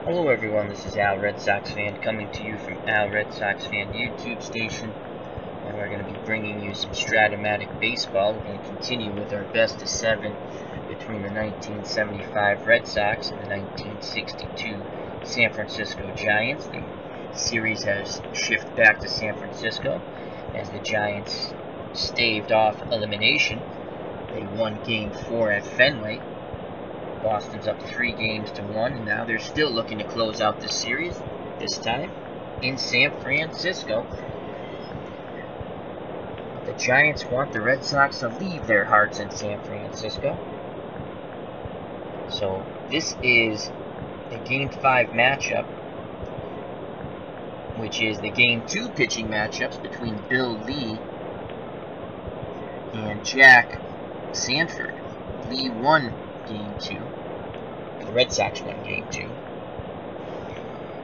Hello everyone, this is Al Red Sox Fan coming to you from Al Red Sox Fan YouTube station, and we're going to be bringing you some Strat-O-Matic baseball. We're going to continue with our best of 7 between the 1975 Red Sox and the 1962 San Francisco Giants. The series has shifted back to San Francisco as the Giants staved off elimination. They won Game 4 at Fenway. Boston's up 3 games to 1, and now they're still looking to close out the series, this time in San Francisco. But the Giants want the Red Sox to leave their hearts in San Francisco. So this is the Game 5 matchup, which is the Game 2 pitching matchups between Bill Lee and Jack Sanford. Lee won Game 2, or the Red Sox won Game 2.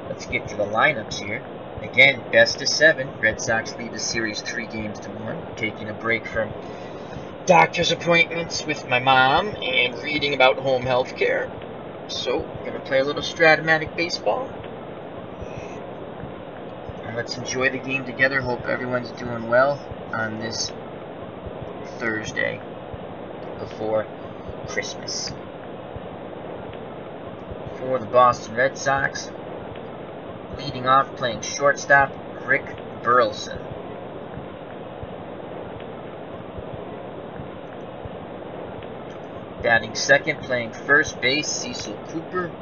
Let's get to the lineups here. Again, best of 7. Red Sox lead the series 3 games to 1. Taking a break from doctor's appointments with my mom and reading about home health care. So, gonna play a little Strat-O-Matic baseball. And let's enjoy the game together. Hope everyone's doing well on this Thursday before Christmas. For the Boston Red Sox, leading off playing shortstop, Rick Burleson. Batting second, playing first base, Cecil Cooper.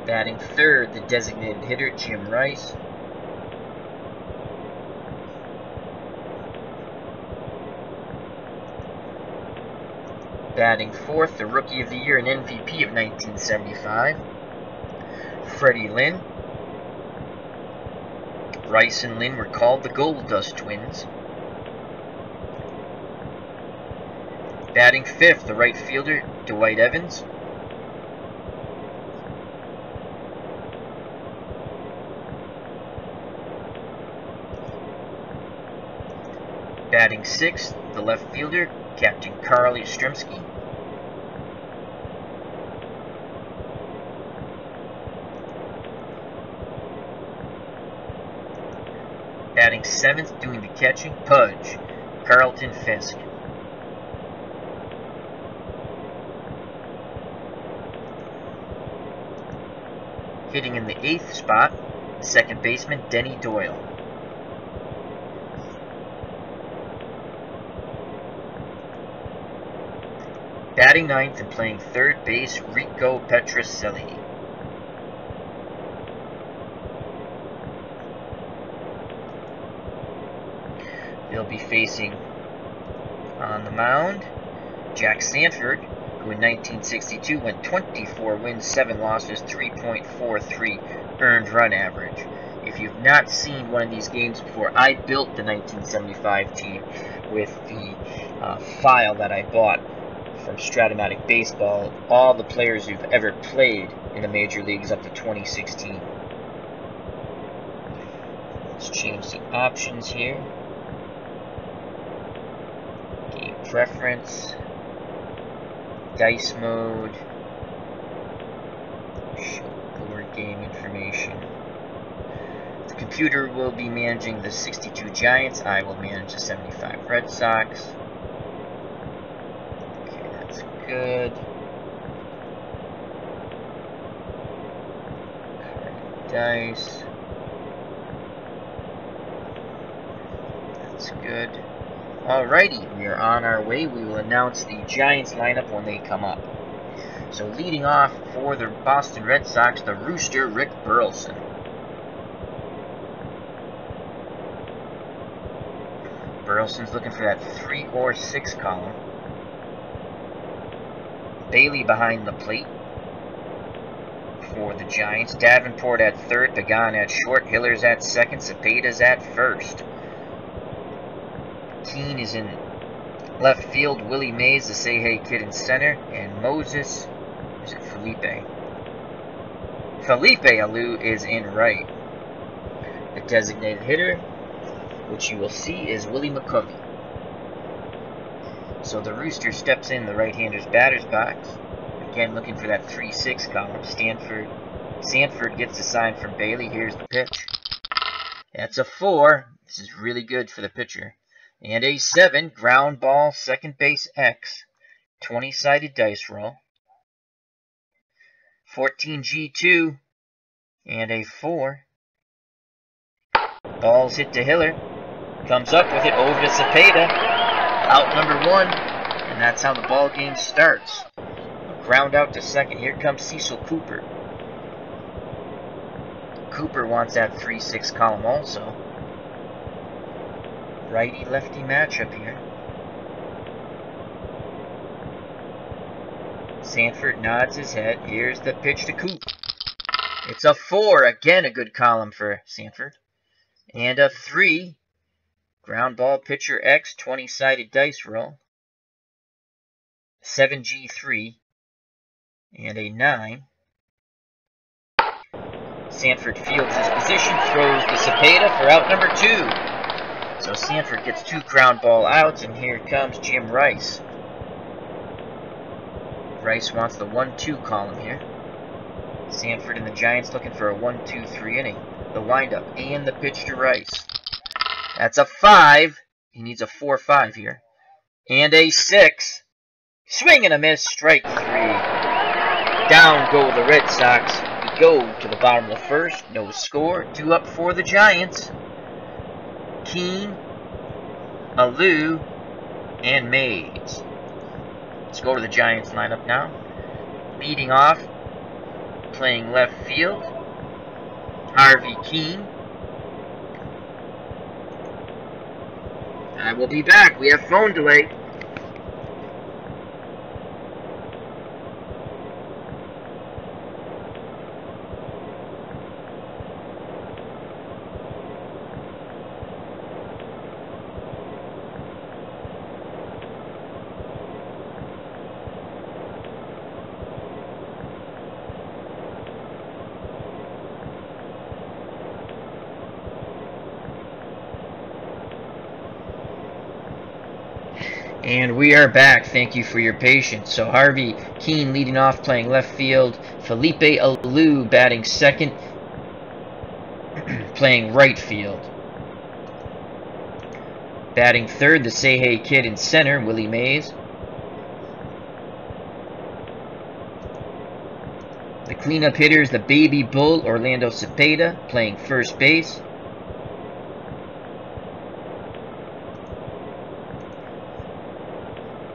Batting third, the designated hitter, Jim Rice. Batting fourth, the Rookie of the Year and MVP of 1975, Freddie Lynn. Rice and Lynn were called the Gold Dust Twins. Batting fifth, the right fielder, Dwight Evans. Batting sixth, the left fielder, Captain Carl Yastrzemski. Batting seventh, doing the catching, Pudge, Carlton Fisk. Hitting in the eighth spot, the second baseman, Denny Doyle. Batting ninth and playing third base, Rico Petrocelli. They'll be facing on the mound Jack Sanford, who in 1962 went 24 wins, 7 losses, 3.43 earned run average. If you've not seen one of these games before, I built the 1975 team with the file that I bought from Strat-O-Matic Baseball, all the players who've ever played in the major leagues up to 2016. Let's change the options here. Game preference, dice mode, show board game information. The computer will be managing the 62 Giants. I will manage the 75 Red Sox. Okay, that's good. Card and dice. That's good. Alrighty, we are on our way. We will announce the Giants lineup when they come up. So leading off for the Boston Red Sox, the Rooster, Rick Burleson. Burleson's looking for that 3 or 6 column. Bailey behind the plate for the Giants. Davenport at third, Pagan at short, Hillers at second, Cepeda's at first. Keene is in left field, Willie Mays, the Say Hey Kid in center, and Moses, or is it Felipe? Felipe Alou is in right. The designated hitter, which you will see, is Willie McCovey. So the Rooster steps in the right-hander's batter's box. Again, looking for that 3-6 column. Sanford gets the sign from Bailey. Here's the pitch. That's a 4. This is really good for the pitcher. And a 7. Ground ball, second base X. 20-sided dice roll. 14G2. And a 4. Ball's hit to Hiller. Comes up with it over to Cepeda. Out number 1. And that's how the ball game starts. A ground out to second. Here comes Cecil Cooper. Cooper wants that 3-6 column also. Righty-lefty matchup here. Sanford nods his head. Here's the pitch to Coop. It's a 4. Again, a good column for Sanford. And a 3. Ground ball, pitcher X, 20-sided dice roll. 7G3. And a 9. Sanford fields his position, throws to Cepeda for out number 2. So Sanford gets 2 ground ball outs, and here comes Jim Rice. Rice wants the 1-2 column here. Sanford and the Giants looking for a 1-2-3 inning. The windup and the pitch to Rice. That's a 5. He needs a 4-5 here. And a 6. Swing and a miss, strike 3. Down go the Red Sox. We go to the bottom of the first. No score. 2 up for the Giants. Keene, Alou, and Mays. Let's go to the Giants lineup now. Leading off, playing left field, Harvey Keene. I will be back. We have phone delay. And we are back. Thank you for your patience. So Harvey Keene leading off, playing left field. Felipe Alou batting second, playing right field. Batting third, the Say Hey Kid in center, Willie Mays. The cleanup hitter is the Baby Bull, Orlando Cepeda, playing first base.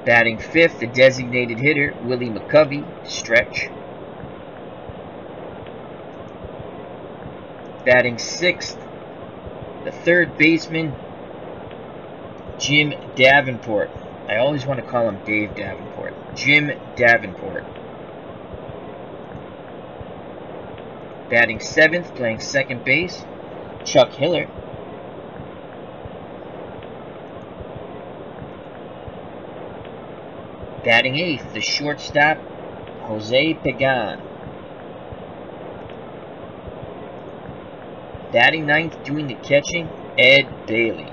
Batting fifth, the designated hitter, Willie McCovey, stretch. Batting sixth, the third baseman, Jim Davenport. I always want to call him Dave Davenport. Jim Davenport. Batting seventh, playing second base, Chuck Hiller. Batting eighth, the shortstop, Jose Pagan. Batting ninth, doing the catching, Ed Bailey.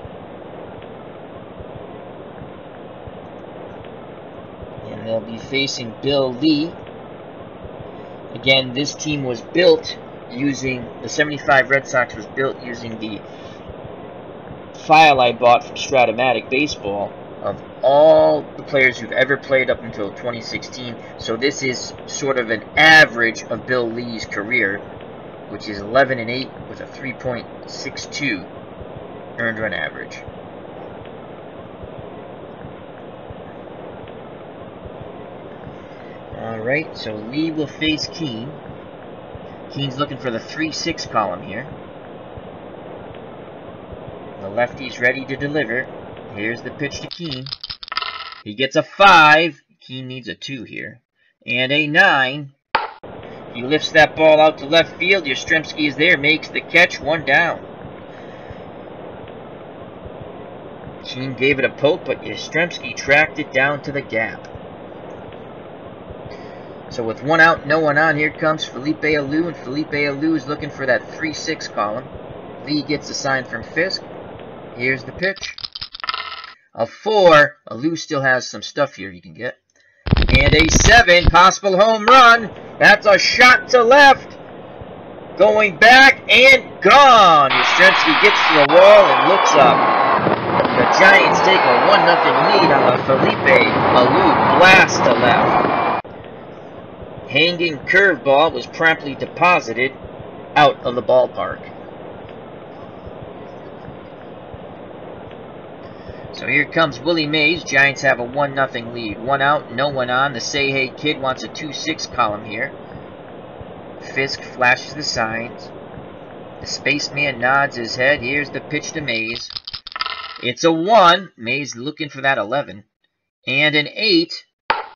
And they'll be facing Bill Lee. Again, this team was built using, the 75 Red Sox was built using the file I bought from Strat-O-Matic Baseball of all the players who've ever played up until 2016. So this is sort of an average of Bill Lee's career, which is 11-8 with a 3.62 earned run average. Alright, so Lee will face Keene. Keene's looking for the 3-6 column here. The lefty's ready to deliver. Here's the pitch to Keene. He gets a 5. Keene needs a 2 here. And a 9. He lifts that ball out to left field. Yastrzemski is there, makes the catch, 1 down. Keene gave it a poke, but Yastrzemski tracked it down to the gap. So with 1 out, no one on, here comes Felipe Alou, and Felipe Alou is looking for that 3-6 column. Lee gets a sign from Fisk. Here's the pitch. A 4. Alou still has some stuff here you can get. And a 7. Possible home run. That's a shot to left. Going back and gone. Yastrzemski gets to the wall and looks up. The Giants take a 1-0 lead on the Felipe Alou blast to left. Hanging curveball was promptly deposited out of the ballpark. So here comes Willie Mays. Giants have a 1-0 lead. 1 out, no one on. The Say Hey Kid wants a 2-6 column here. Fisk flashes the signs. The spaceman nods his head. Here's the pitch to Mays. It's a 1. Mays looking for that 11. And an 8.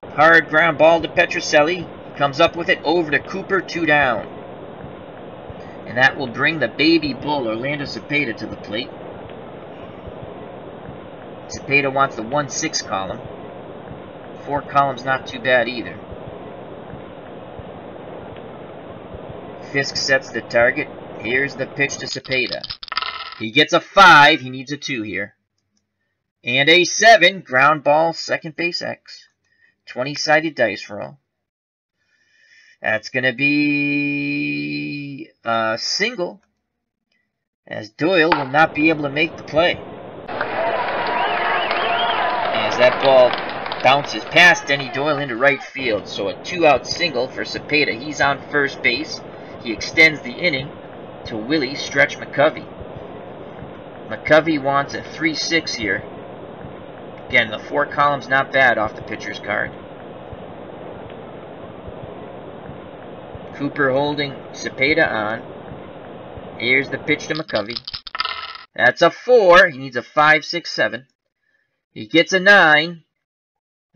Hard ground ball to Petrocelli. He comes up with it over to Cooper, 2 down. And that will bring the baby bull, Orlando Cepeda, to the plate. Cepeda wants the 1-6 column. 4 columns not too bad either. Fisk sets the target. Here's the pitch to Cepeda. He gets a 5. He needs a 2 here. And a 7. Ground ball, second base X. 20-sided dice roll. That's going to be a single, as Doyle will not be able to make the play. As that ball bounces past Denny Doyle into right field. So a 2-out single for Cepeda. He's on first base. He extends the inning to Willie Stretch McCovey. McCovey wants a 3-6 here. Again, the 4 columns not bad off the pitcher's card. Cooper holding Cepeda on. Here's the pitch to McCovey. That's a 4. He needs a 5, 6, 7. He gets a 9.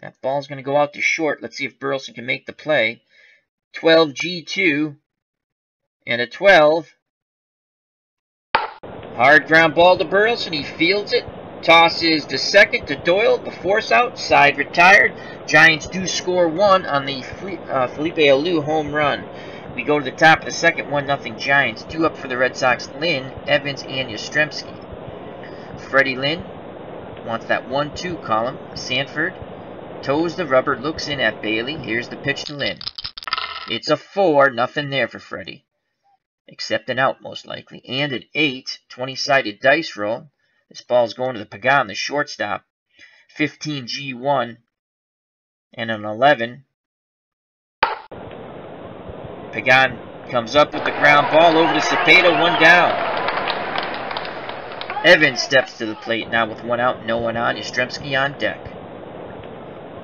That ball's going to go out to short. Let's see if Burleson can make the play. 12 G2 and a 12. Hard ground ball to Burleson. He fields it. Tosses to second to Doyle. The force out. Side retired. Giants do score 1 on the Felipe Alou home run. We go to the top of the second. 1-0 Giants. 2 up for the Red Sox. Lynn, Evans, and Yastrzemski. Freddie Lynn wants that 1-2 column. Sanford toes the rubber. Looks in at Bailey. Here's the pitch to Lynn. It's a 4. Nothing there for Freddie. Except an out, most likely. And an 8. 20-sided dice roll. This ball's going to the Pagan, the shortstop. 15 G1 and an 11. Pagan comes up with the ground ball over to Cepeda, 1 down. Evans steps to the plate now with 1 out, no one on. Yastrzemski on deck.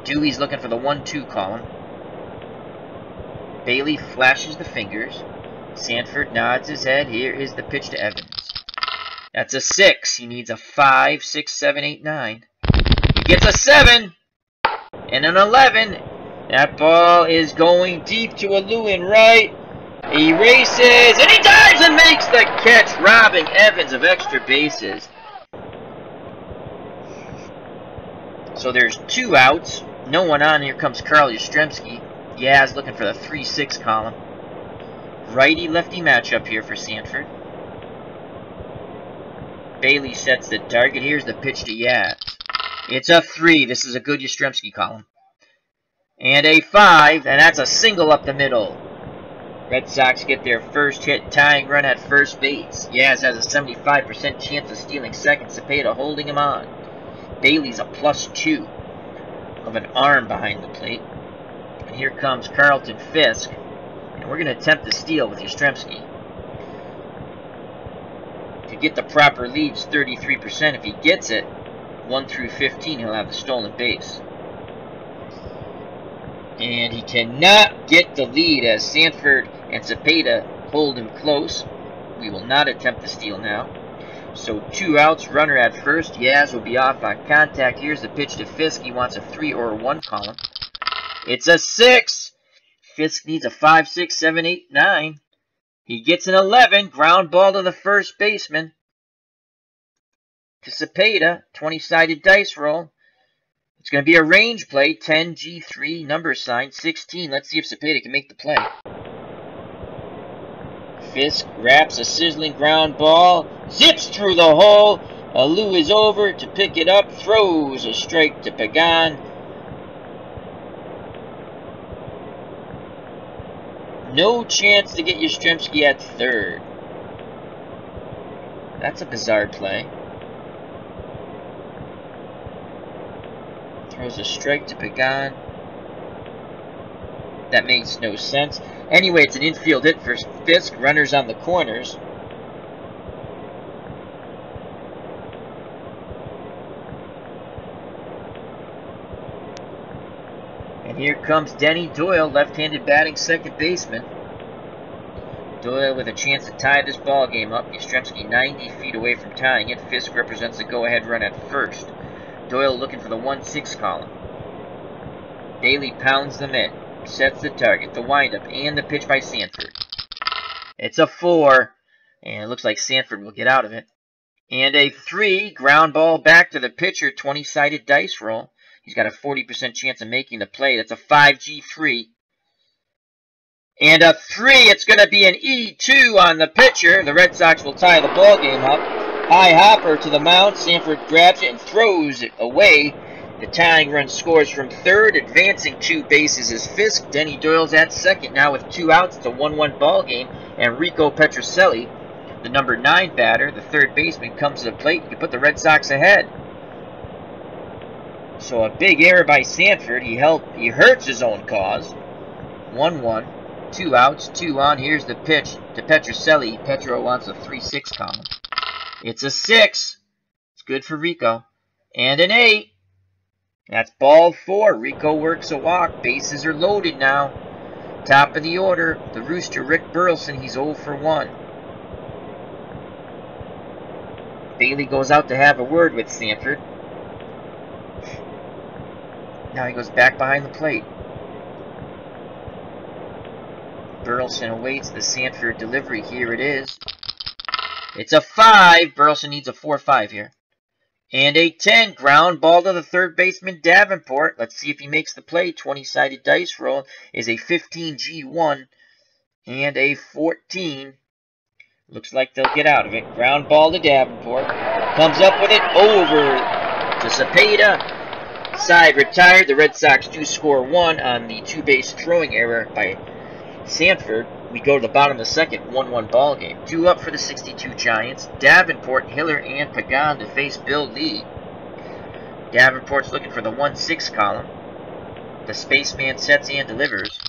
Dewey's looking for the 1-2 column. Bailey flashes the fingers. Sanford nods his head. Here is the pitch to Evans. That's a 6. He needs a 5, 6, 7, 8, 9. He gets a 7 and an 11. That ball is going deep to Alou in right. He races and he dives and makes the catch, robbing Evans of extra bases. So there's 2 outs. No one on. Here comes Carl Yastrzemski. Yaz looking for the 3-6 column. Righty-lefty matchup here for Sanford. Bailey sets the target. Here's the pitch to Yaz. It's a 3. This is a good Yastrzemski column. And a 5, and that's a single up the middle. Red Sox get their first hit, tying run at first base. Yaz has a 75% chance of stealing second. Cepeda holding him on. Bailey's a +2 of an arm behind the plate. And here comes Carlton Fisk. And we're going to attempt the steal with Yastrzemski. To get the proper leads, 33%. If he gets it, 1 through 15, he'll have the stolen base. And he cannot get the lead as Sanford and Cepeda hold him close. We will not attempt the steal now. So 2 outs, runner at first. Yaz will be off on contact. Here's the pitch to Fisk. He wants a 3 or a 1 column. It's a 6. Fisk needs a 5, 6, 7, 8, 9. He gets an 11. Ground ball to the first baseman. To Cepeda. 20-sided dice roll. It's going to be a range play. 10 G3 number sign. 16. Let's see if Cepeda can make the play. Fisk wraps a sizzling ground ball. Zips through the hole. Alou is over to pick it up, throws a strike to Pagan. No chance to get Yastrzemski at third. That's a bizarre play. Throws a strike to Pagan. That makes no sense. Anyway, it's an infield hit for Fisk. Runners on the corners. And here comes Denny Doyle, left-handed batting second baseman. Doyle with a chance to tie this ball game up. Yastrzemski 90 feet away from tying it. Fisk represents the go-ahead run at first. Doyle looking for the 1-6 column. Bailey pounds the mitt. Sets the target, the windup, and the pitch by Sanford. It's a 4, and it looks like Sanford will get out of it. And a 3, ground ball back to the pitcher, 20-sided dice roll. He's got a 40% chance of making the play. That's a 5G3. And a 3, it's going to be an E2 on the pitcher. The Red Sox will tie the ball game up. High hopper to the mound. Sanford grabs it and throws it away. The tying run scores from third. Advancing 2 bases is Fisk. Denny Doyle's at second now with 2 outs. It's a 1-1 ball game. And Rico Petrocelli, the number 9 batter, the third baseman, comes to the plate. He can put the Red Sox ahead. So a big error by Sanford. He hurts his own cause. 1-1. 2 outs, 2 on. Here's the pitch to Petrocelli. Petro wants a 3-6 column. It's a 6. It's good for Rico. And an 8. That's ball 4. Rico works a walk. Bases are loaded now. Top of the order, the Rooster, Rick Burleson. He's 0 for 1. Bailey goes out to have a word with Sanford. Now he goes back behind the plate. Burleson awaits the Sanford delivery. Here it is. It's a 5. Burleson needs a 4-5 here. And a 10. Ground ball to the third baseman, Davenport. Let's see if he makes the play. 20-sided dice roll is a 15G1 and a 14. Looks like they'll get out of it. Ground ball to Davenport. Comes up with it. Over to Cepeda. Side retired. The Red Sox do score 1 on the 2-base throwing error by Sanford. We go to the bottom of the second, 1-1 ball game. 2 up for the 62 Giants. Davenport, Hiller, and Pagan to face Bill Lee. Davenport's looking for the 1-6 column. The spaceman sets and delivers.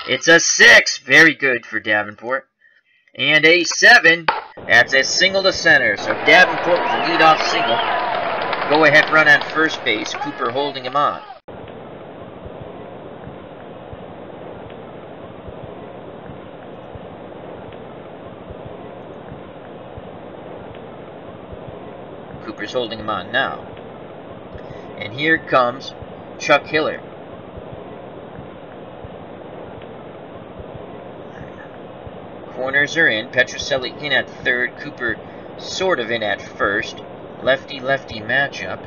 It's a 6. Very good for Davenport. And a 7. That's a single to center. So Davenport with a leadoff single. Go-ahead run on first base. Cooper holding him on. Cooper's holding him on now. And here comes Chuck Hiller. Corners are in. Petrocelli in at third. Cooper sort of in at first. Lefty-lefty matchup.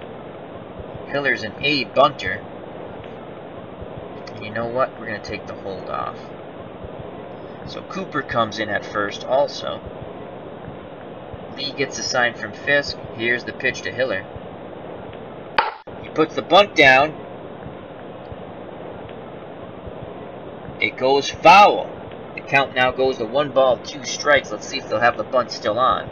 Hiller's an A bunter. And you know what? We're going to take the hold off. So Cooper comes in at first also. Lee gets a sign from Fisk. Here's the pitch to Hiller. He puts the bunt down. It goes foul. The count now goes to 1 ball, 2 strikes. Let's see if they'll have the bunt still on.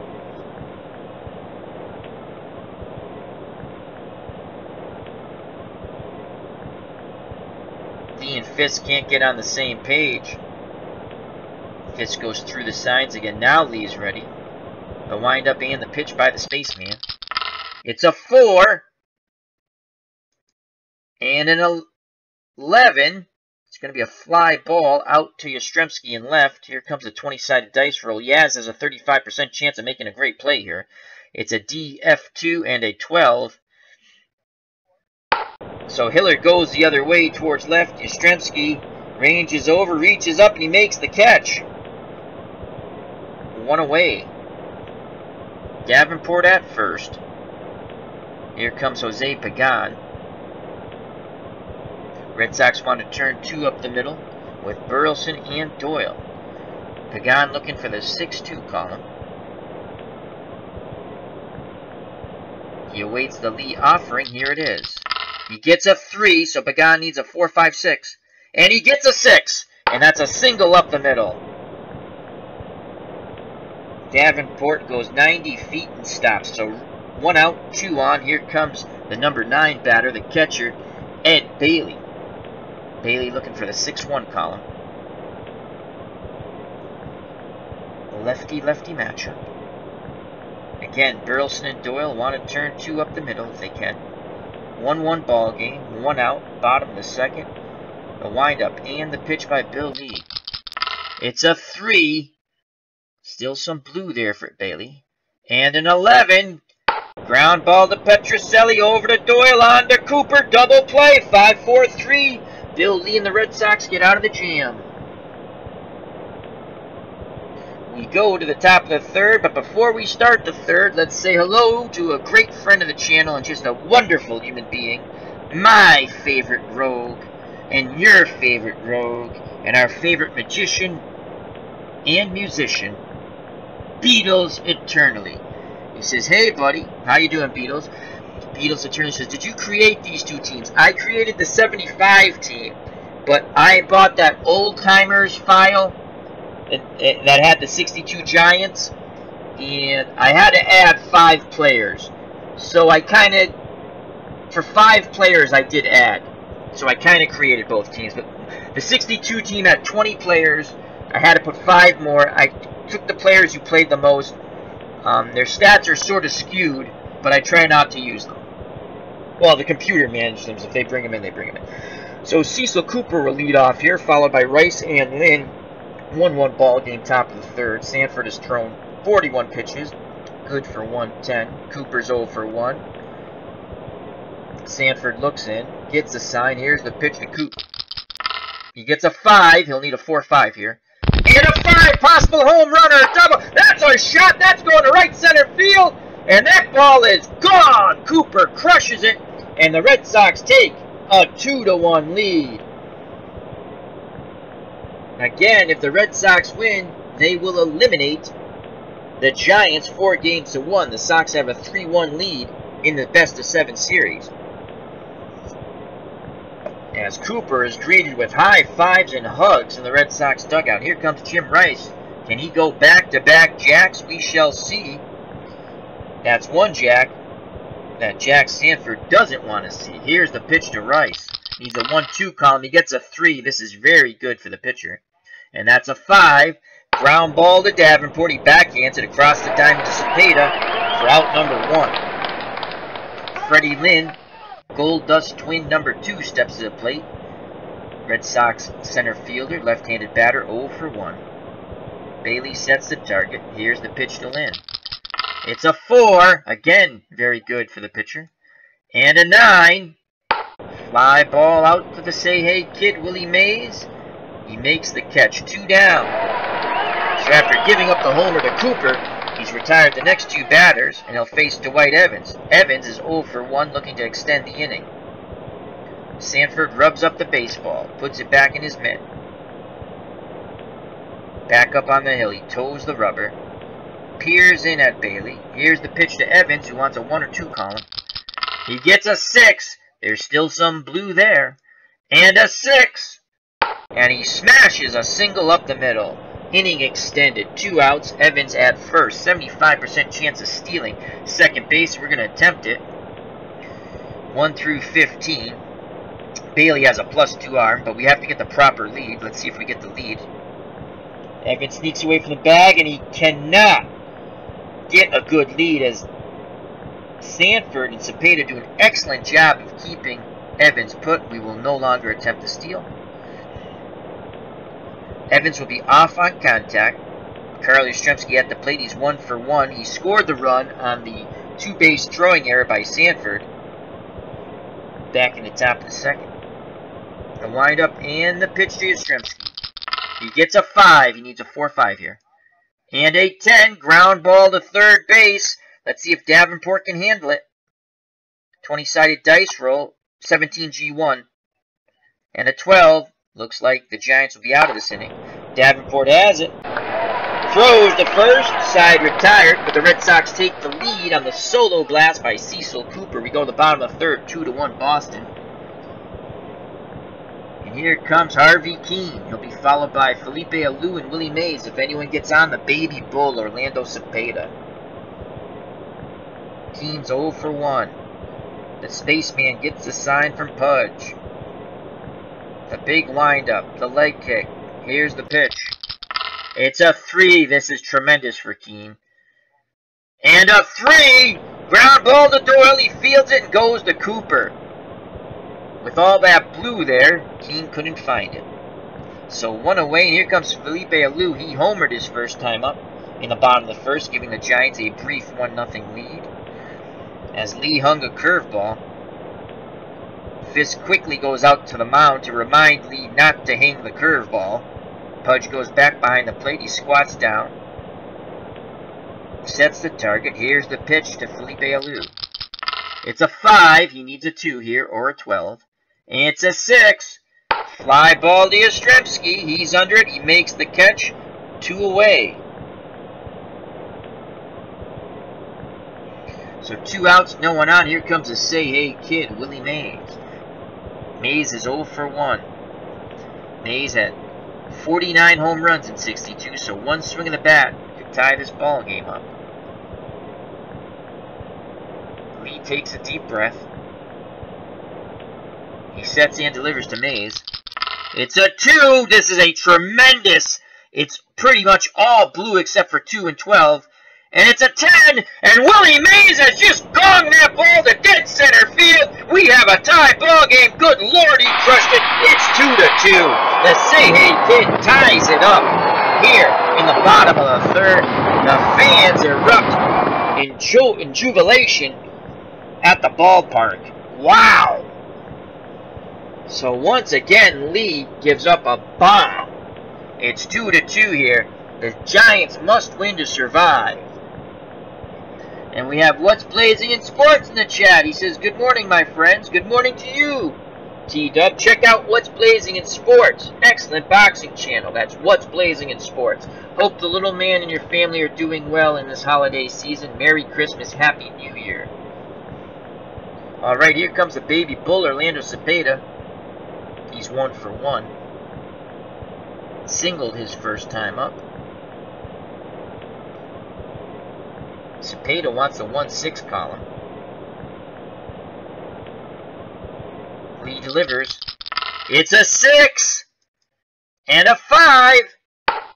Lee and Fisk can't get on the same page. Fisk goes through the signs again. Now Lee's ready. The windup and the pitch by the spaceman. It's a 4. And an 11. It's going to be a fly ball out to Yastrzemski in left. Here comes a 20-sided dice roll. Yaz has a 35% chance of making a great play here. It's a DF2 and a 12. So Hiller goes the other way towards left. Yastrzemski ranges over, reaches up, and he makes the catch. 1 away. Davenport at first. Here comes Jose Pagan. Red Sox want to turn 2 up the middle with Burleson and Doyle. Pagan looking for the 6-2 column. He awaits the lead offering. Here it is. He gets a 3, so Pagan needs a 4, 5, 6. And he gets a 6. And that's a single up the middle. Davenport goes 90 feet and stops. So 1 out, 2 on. Here comes the number 9 batter, the catcher, Ed Bailey. Bailey looking for the 6-1 column. Lefty-lefty matchup. Again, Burleson and Doyle want to turn 2 up the middle if they can. 1-1 ball game, 1 out, bottom of the second. The windup and the pitch by Bill Lee. It's a 3. Still some blue there for Bailey. And an 11. Ground ball to Petrocelli, over to Doyle, on to Cooper, double play, 5-4-3. Bill Lee and the Red Sox get out of the jam. We go to the top of the third, but before we start the third, let's say hello to a great friend of the channel and just a wonderful human being, my favorite rogue, and your favorite rogue, and our favorite magician and musician, Beatles Eternally. He says, hey buddy, how you doing, Beatles? Beatles Eternally says, did you create these 2 teams? I created the 75 team, but I bought that old timers file that had the 62 Giants, and I had to add 5 players. So I kind of, for 5 players I did add. So I kind of created both teams. But the 62 team had 20 players. I had to put 5 more. I took the players who played the most. Their stats are sort of skewed, but I try not to use them. Well, the computer manages them. So if they bring them in, they bring them in. So Cecil Cooper will lead off here, followed by Rice and Lynn. 1-1 ball game, top of the third. Sanford has thrown 41 pitches. Good for 110. Cooper's 0 for 1. Sanford looks in, gets a sign. Here's the pitch to Coop. He gets a 5. He'll need a 4-5 here. And a 5, possible home run or a double. That's a shot. That's going to right center field. And that ball is gone. Cooper crushes it. And the Red Sox take a 2-1 lead. Again, if the Red Sox win, they will eliminate the Giants 4-1. The Sox have a 3-1 lead in the best-of-7 series. As Cooper is greeted with high fives and hugs in the Red Sox dugout. Here comes Jim Rice. Can he go back-to-back jacks? We shall see. That's 1 jack that Jack Sanford doesn't want to see. Here's the pitch to Rice. Needs a 1-2 column. He gets a 3. This is very good for the pitcher. And that's a 5. Ground ball to Davenport. He backhands it across the diamond to Cepeda for out number 1. Freddie Lynn, Gold Dust twin number 2, steps to the plate. Red Sox center fielder, left-handed batter, 0 for 1. Bailey sets the target. Here's the pitch to Lynn. It's a 4. Again, very good for the pitcher. And a 9. Fly ball out to the say-hey kid, Willie Mays. He makes the catch. 2 down. So after giving up the homer to Cooper, he's retired the next 2 batters, and he'll face Dwight Evans. Evans is 0 for 1, looking to extend the inning. Sanford rubs up the baseball, puts it back in his mitt. Back up on the hill, he toes the rubber. Peers in at Bailey. Here's the pitch to Evans, who wants a 1 or 2 column. He gets a 6. There's still some blue there. And a 6. And he smashes a single up the middle. Inning extended. 2 outs. Evans at first. 75% chance of stealing second base. We're going to attempt it. 1 through 15. Bailey has a +2 arm, but we have to get the proper lead. Let's see if we get the lead. Evans sneaks away from the bag, and he cannot get a good lead as Sanford and Cepeda do an excellent job of keeping Evans put. We will no longer attempt to steal. Evans will be off on contact. Carl Yastrzemski at the plate. He's 1 for 1. He scored the run on the 2-base throwing error by Sanford back in the top of the second. The windup and the pitch to Yastrzemski. He gets a 5. He needs a 4-5 here. And a 10. Ground ball to third base. Let's see if Davenport can handle it. 20-sided dice roll. 17G1. And a 12. Looks like the Giants will be out of this inning. Davenport has it. throws the first, side retired, but the Red Sox take the lead on the solo blast by Cecil Cooper. We go to the bottom of the third, 2-1 Boston. And here comes Harvey Keene. He'll be followed by Felipe Alou and Willie Mays. If anyone gets on, the baby bull, Orlando Cepeda. Keene's 0 for 1. The spaceman gets the sign from Pudge. The big windup, the leg kick. Here's the pitch. It's a 3. This is tremendous for Keene. And a 3! Ground ball to Doyle. He fields it and goes to Cooper. With all that blue there, Keene couldn't find it. So 1 away, and here comes Felipe Alou. He homered his first time up in the bottom of the first, giving the Giants a brief 1-0 lead. As Lee hung a curveball, Fisk quickly goes out to the mound to remind Lee not to hang the curveball. Pudge goes back behind the plate. He squats down, sets the target. Here's the pitch to Felipe Alou. It's a 5. He needs a 2 here, or a 12. And it's a 6. Fly ball to Yastrzemski. He's under it. He makes the catch. 2 away. So 2 outs, no one on. Here comes a say hey kid, Willie Mays. Mays is 0 for 1. Mays had 49 home runs in 62, so 1 swing of the bat could tie this ball game up. Lee takes a deep breath. He sets and delivers to Mays. It's a 2. This is a tremendous. It's pretty much all blue except for 2 and 12. And it's a 10. And Willie Mays has just gonged that ball to dead center field. We have a tie ball game. Good Lord, he crushed it. It's 2-2. The Say Hey Kid ties it up here in the bottom of the third. The fans erupt in jubilation at the ballpark. Wow! So once again, Lee gives up a bomb. It's 2-2 here. The Giants must win to survive. And we have What's Blazing in Sports in the chat. He says, good morning, my friends. Good morning to you, T-Dub. Check out What's Blazing in Sports. Excellent boxing channel. That's What's Blazing in Sports. Hope the little man and your family are doing well in this holiday season. Merry Christmas. Happy New Year. All right, here comes the baby bull, Orlando Cepeda. He's 1 for 1. Singled his first time up. Cepeda wants the 1-6 column. Lee delivers. It's a 6! And a 5!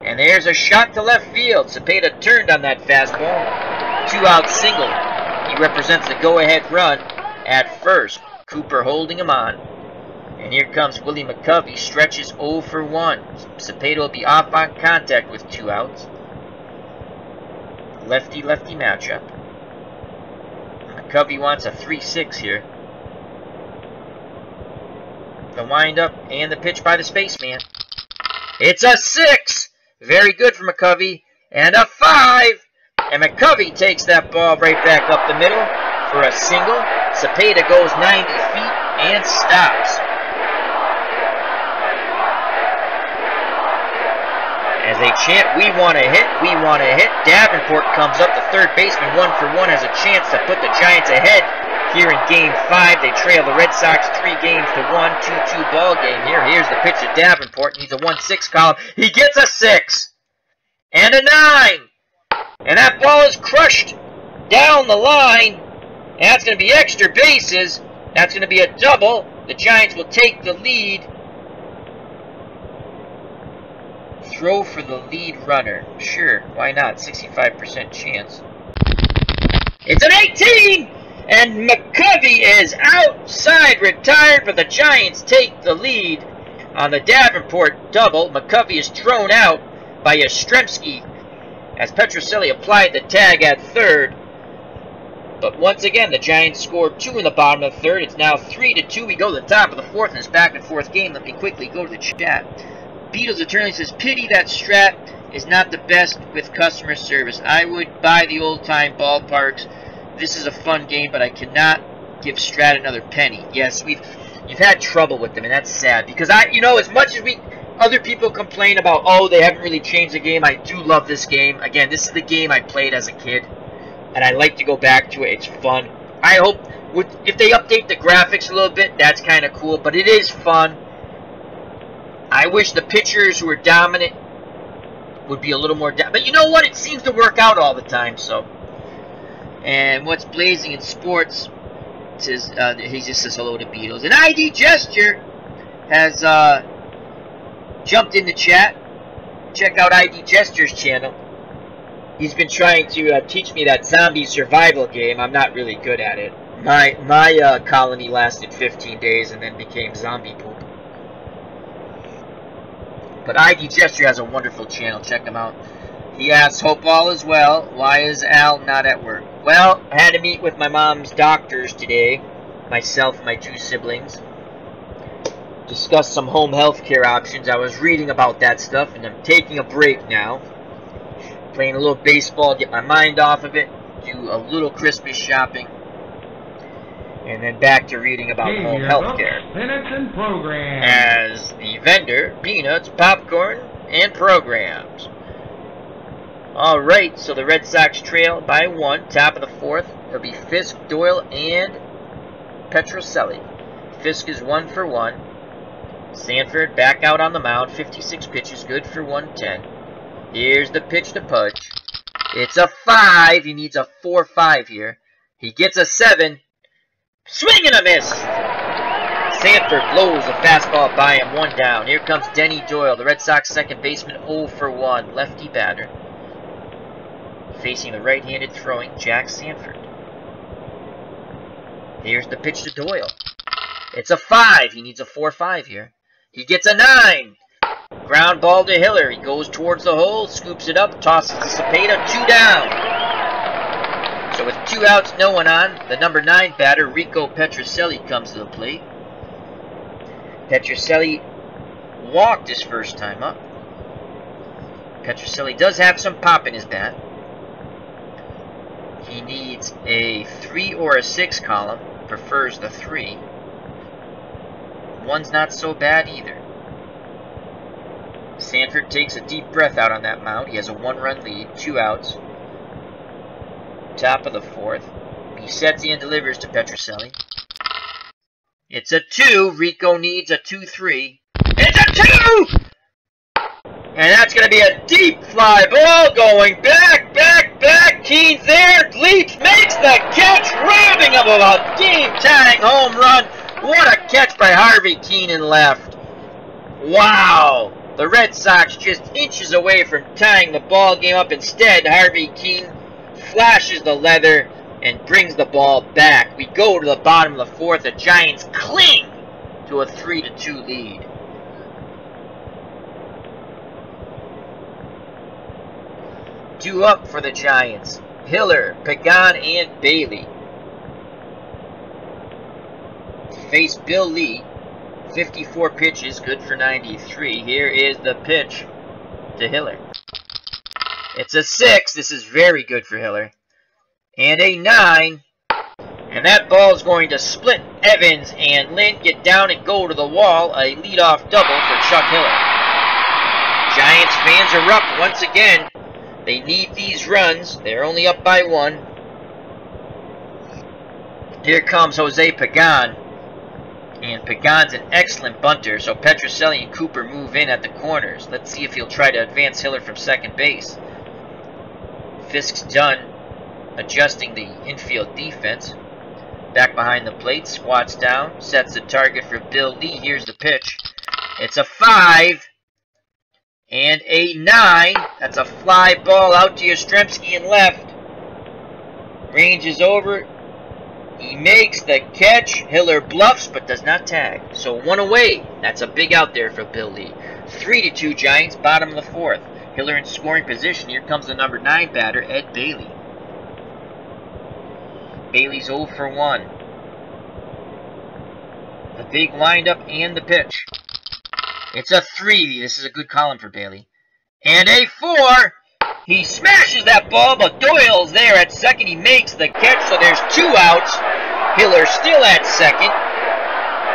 And there's a shot to left field. Cepeda turned on that fastball. 2-out single. He represents the go-ahead run at first. Cooper holding him on. And here comes Willie McCovey. Stretches 0 for 1. Cepeda will be off on contact with 2 outs. Lefty-lefty matchup. McCovey wants a 3-6 here. The windup and the pitch by the spaceman. It's a 6! Very good for McCovey. And a 5! And McCovey takes that ball right back up the middle for a single. Cepeda goes 90 feet and stops. As they chant, we want to hit, we want to hit. Davenport comes up, the third baseman, 1 for 1, has a chance to put the Giants ahead here in Game 5. They trail the Red Sox 3-1, 2-2 ball game here. Here's the pitch to Davenport. Needs a 1-6 column. He gets a 6 and a 9. And that ball is crushed down the line. And that's going to be extra bases. That's going to be a double. The Giants will take the lead. Throw for the lead runner. Sure, why not? 65% chance. It's an 18! And McCovey is outside retired, but the Giants take the lead on the Davenport double. McCovey is thrown out by Yastrzemski as Petrocelli applied the tag at third. But once again, the Giants scored 2 in the bottom of the third. It's now 3-2. We go to the top of the fourth in this back-and-forth game. Let me quickly go to the chat. Beatles Attorney says, pity that Strat is not the best with customer service. I would buy the old-time ballparks. This is a fun game, but I cannot give Strat another penny. Yes, you've had trouble with them, and that's sad. Because as much as Other people complain about, oh, they haven't really changed the game. I do love this game. Again, this is the game I played as a kid, and I like to go back to it. It's fun. I hope if they update the graphics a little bit, that's kind of cool, but it is fun. I wish the pitchers who are dominant would be a little more dominant. But you know what? It seems to work out all the time, so. And what's blazing in sports says, he just says hello to Beatles. And ID Gesture has jumped in the chat. Check out ID Gesture's channel. He's been trying to teach me that zombie survival game. I'm not really good at it. My colony lasted 15 days and then became zombie poop. But ID Gesture has a wonderful channel. Check him out. He asks, hope all is well. Why is Al not at work? Well, I had to meet with my mom's doctors today. Myself and my 2 siblings. Discuss some home health care options. I was reading about that stuff, and I'm taking a break now. Playing a little baseball, get my mind off of it. Do a little Christmas shopping. And then back to reading about home health care. As the vendor, peanuts, popcorn, and programs. Alright, so the Red Sox trail by 1. Top of the 4th. It'll be Fisk, Doyle, and Petrocelli. Fisk is 1 for 1. Sanford back out on the mound. 56 pitches, good for 110. Here's the pitch to Pudge. It's a 5. He needs a 4-5 here. He gets a 7. Swing and a miss! Sanford blows a fastball by him. 1 down. Here comes Denny Doyle, the Red Sox second baseman, 0 for 1. Lefty batter. Facing the right-handed throwing Jack Sanford. Here's the pitch to Doyle. It's a 5. He needs a 4-5 here. He gets a 9. Ground ball to Hiller. He goes towards the hole, scoops it up, tosses to Cepeda. 2 down. So with 2 outs, no one on, the number 9 batter, Rico Petrocelli, comes to the plate. Petrocelli walked his first time up. Petrocelli does have some pop in his bat. He needs a 3 or a 6 column. Prefers the 3. 1's not so bad either. Sanford takes a deep breath out on that mound. He has a 1-run lead, 2 outs. Top of the 4th. He sets and delivers to Petrocelli. It's a 2. Rico needs a 2-3. It's a 2! And that's going to be a deep fly ball going back. Keen's there, leaps, makes the catch, robbing him of a game-tying home run. What a catch by Harvey Keen in left. Wow. The Red Sox just inches away from tying the ball game up. Instead, Harvey Keen flashes the leather and brings the ball back. We go to the bottom of the 4th. The Giants cling to a 3-2 lead. Two up for the Giants. Hiller, Pagan, and Bailey. Face Bill Lee. 54 pitches, good for 93. Here is the pitch to Hiller. It's a 6. This is very good for Hiller. And a 9. And that ball is going to split. Evans and Lynn get down and go to the wall. A leadoff double for Chuck Hiller. Giants fans are up once again. They need these runs. They're only up by 1. Here comes Jose Pagan. And Pagan's an excellent bunter, so Petrocelli and Cooper move in at the corners. Let's see if he'll try to advance Hiller from second base. Fisk's done adjusting the infield defense. Back behind the plate, squats down, sets the target for Bill Lee. Here's the pitch. It's a 5. And a 9. That's a fly ball out to Yastrzemski in left. Range is over. He makes the catch. Hiller bluffs but does not tag. So 1 away. That's a big out there for Bill Lee. 3-2 Giants, bottom of the 4th. Hiller in scoring position. Here comes the number 9 batter, Ed Bailey. Bailey's 0 for 1. The big windup and the pitch. It's a 3. This is a good column for Bailey. And a 4. He smashes that ball, but Doyle's there at second. He makes the catch, so there's 2 outs. Hiller still at second.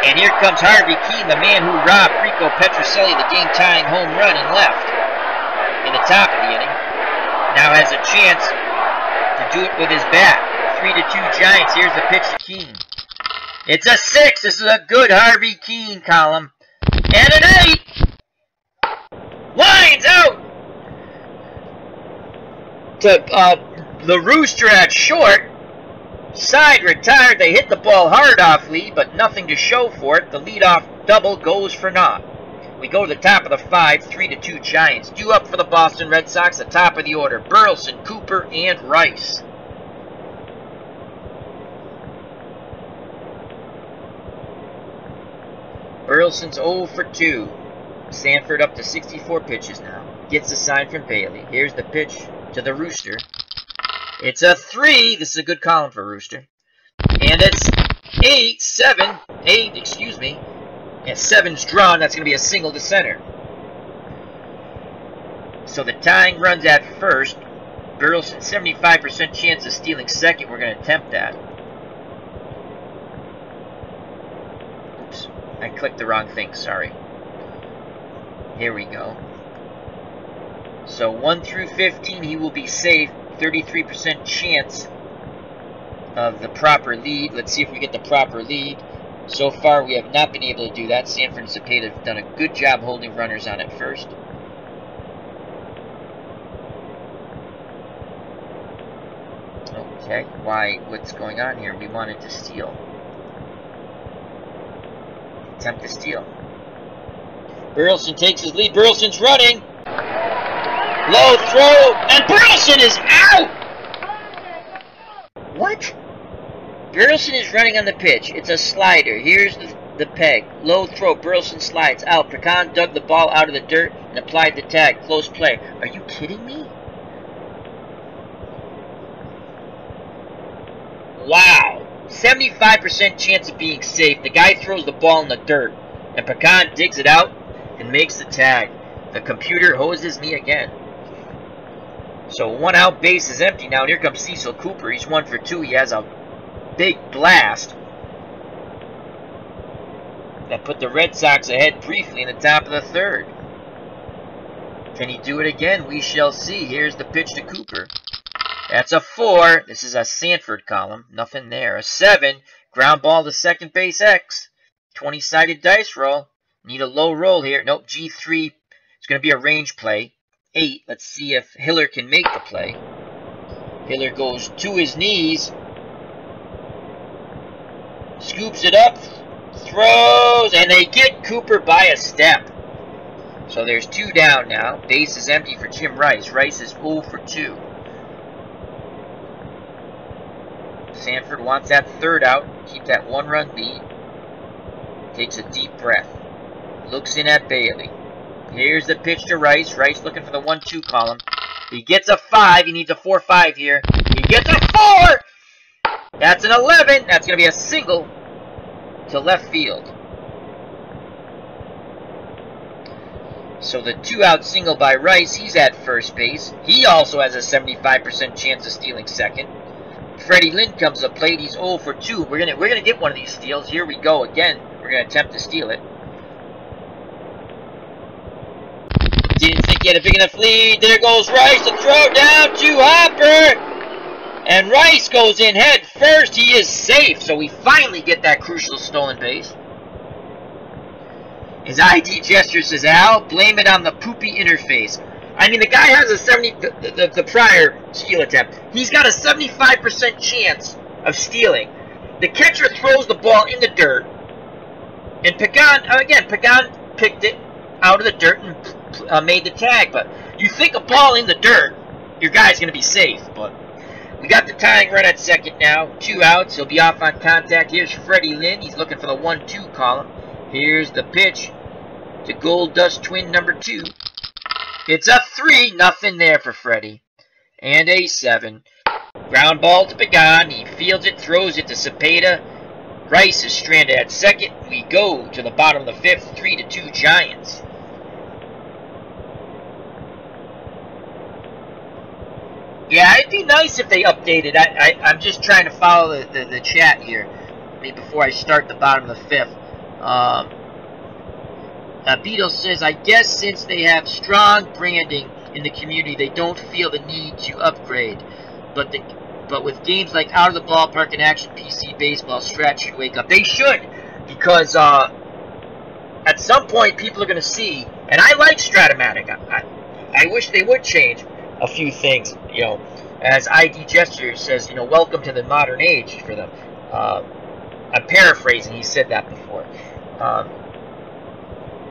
And here comes Harvey Keene, the man who robbed Rico Petrocelli the game-tying home run in left in the top of the inning. Now has a chance to do it with his bat. 3-2 Giants. Here's the pitch to Keene. It's a 6. This is a good Harvey Keene column. And an 8. Lines out to the Rooster at short. Side retired. They hit the ball hard off lead, but nothing to show for it. The leadoff double goes for naught. We go to the top of the 5, 3-2 Giants. Due up for the Boston Red Sox, the top of the order. Burleson, Cooper, and Rice. Burleson's 0 for 2. Sanford up to 64 pitches now. Gets the sign from Bailey. Here's the pitch to the Rooster. It's a 3. This is a good column for Rooster. And it's 8, excuse me. And 7's drawn. That's going to be a single to center. So the tying runs at first. Burleson, 75% chance of stealing second. We're going to attempt that. Oops. I clicked the wrong thing. Sorry. Here we go. So 1 through 15, he will be safe. 33% chance of the proper lead. Let's see if we get the proper lead. So far, we have not been able to do that. Sanford and Cepeda have done a good job holding runners on at first. Okay, what's going on here? We wanted to steal. Attempt to steal. Burleson takes his lead. Burleson's running. Low throw, and Burleson is out! What? Burleson is running on the pitch. It's a slider. Here's the peg. Low throw. Burleson slides out. Pecan dug the ball out of the dirt and applied the tag. Close play. Are you kidding me? Wow. 75% chance of being safe. The guy throws the ball in the dirt, and Pecan digs it out and makes the tag. The computer hoses me again. So 1 out, base is empty now. And here comes Cecil Cooper. He's 1 for 2. He has a big blast that put the Red Sox ahead briefly in the top of the 3rd. Can he do it again? We shall see. Here's the pitch to Cooper. That's a 4. This is a Sanford column. Nothing there. A 7. Ground ball to second base X. 20-sided dice roll. Need a low roll here. Nope, G3. It's going to be a range play. 8. Let's see if Hiller can make the play. Hiller goes to his knees. Scoops it up. Throws. And they get Cooper by a step. So there's 2 down now. Base is empty for Jim Rice. Rice is 0 for 2. Sanford wants that 3rd out. Keep that 1-run lead. Takes a deep breath. Looks in at Bailey. Here's the pitch to Rice. Rice looking for the 1-2 column. He gets a 5. He needs a 4-5 here. He gets a 4! That's an 11. That's going to be a single to left field. So the 2-out single by Rice. He's at first base. He also has a 75% chance of stealing second. Freddie Lynn comes to plate. He's 0 for 2. We're gonna get one of these steals. Here we go again. We're gonna attempt to steal it. Didn't think he had a big enough lead. There goes Rice. The throw down to Hopper. And Rice goes in head first. He is safe. So we finally get that crucial stolen base. His ID gesture says, Al, blame it on the poopy interface. I mean, the guy has a 70, the prior steal attempt. He's got a 75% chance of stealing. The catcher throws the ball in the dirt. And Pagan picked it out of the dirt and made the tag. But you think a ball in the dirt, your guy's going to be safe. But we got the tying run at second now. 2 outs. He'll be off on contact. Here's Freddie Lynn. He's looking for the 1-2 column. Here's the pitch to Gold Dust Twin number 2. It's a 3. Nothing there for Freddie. And a 7. Ground ball to Pagan. He fields it, throws it to Cepeda. Rice is stranded at second. We go to the bottom of the 5th. 3-2 Giants. Yeah, it'd be nice if they updated. I'm just trying to follow the chat here. I mean, before I start the bottom of the 5th. Beetle says, I guess since they have strong branding in the community, they don't feel the need to upgrade. But with games like Out of the Ballpark and Action PC Baseball, Strat should wake up. They should, because at some point people are going to see, and I like Strat-O-Matic. I wish they would change a few things, you know, as ID Gesture says, you know, welcome to the modern age for them. I'm paraphrasing, he said that before.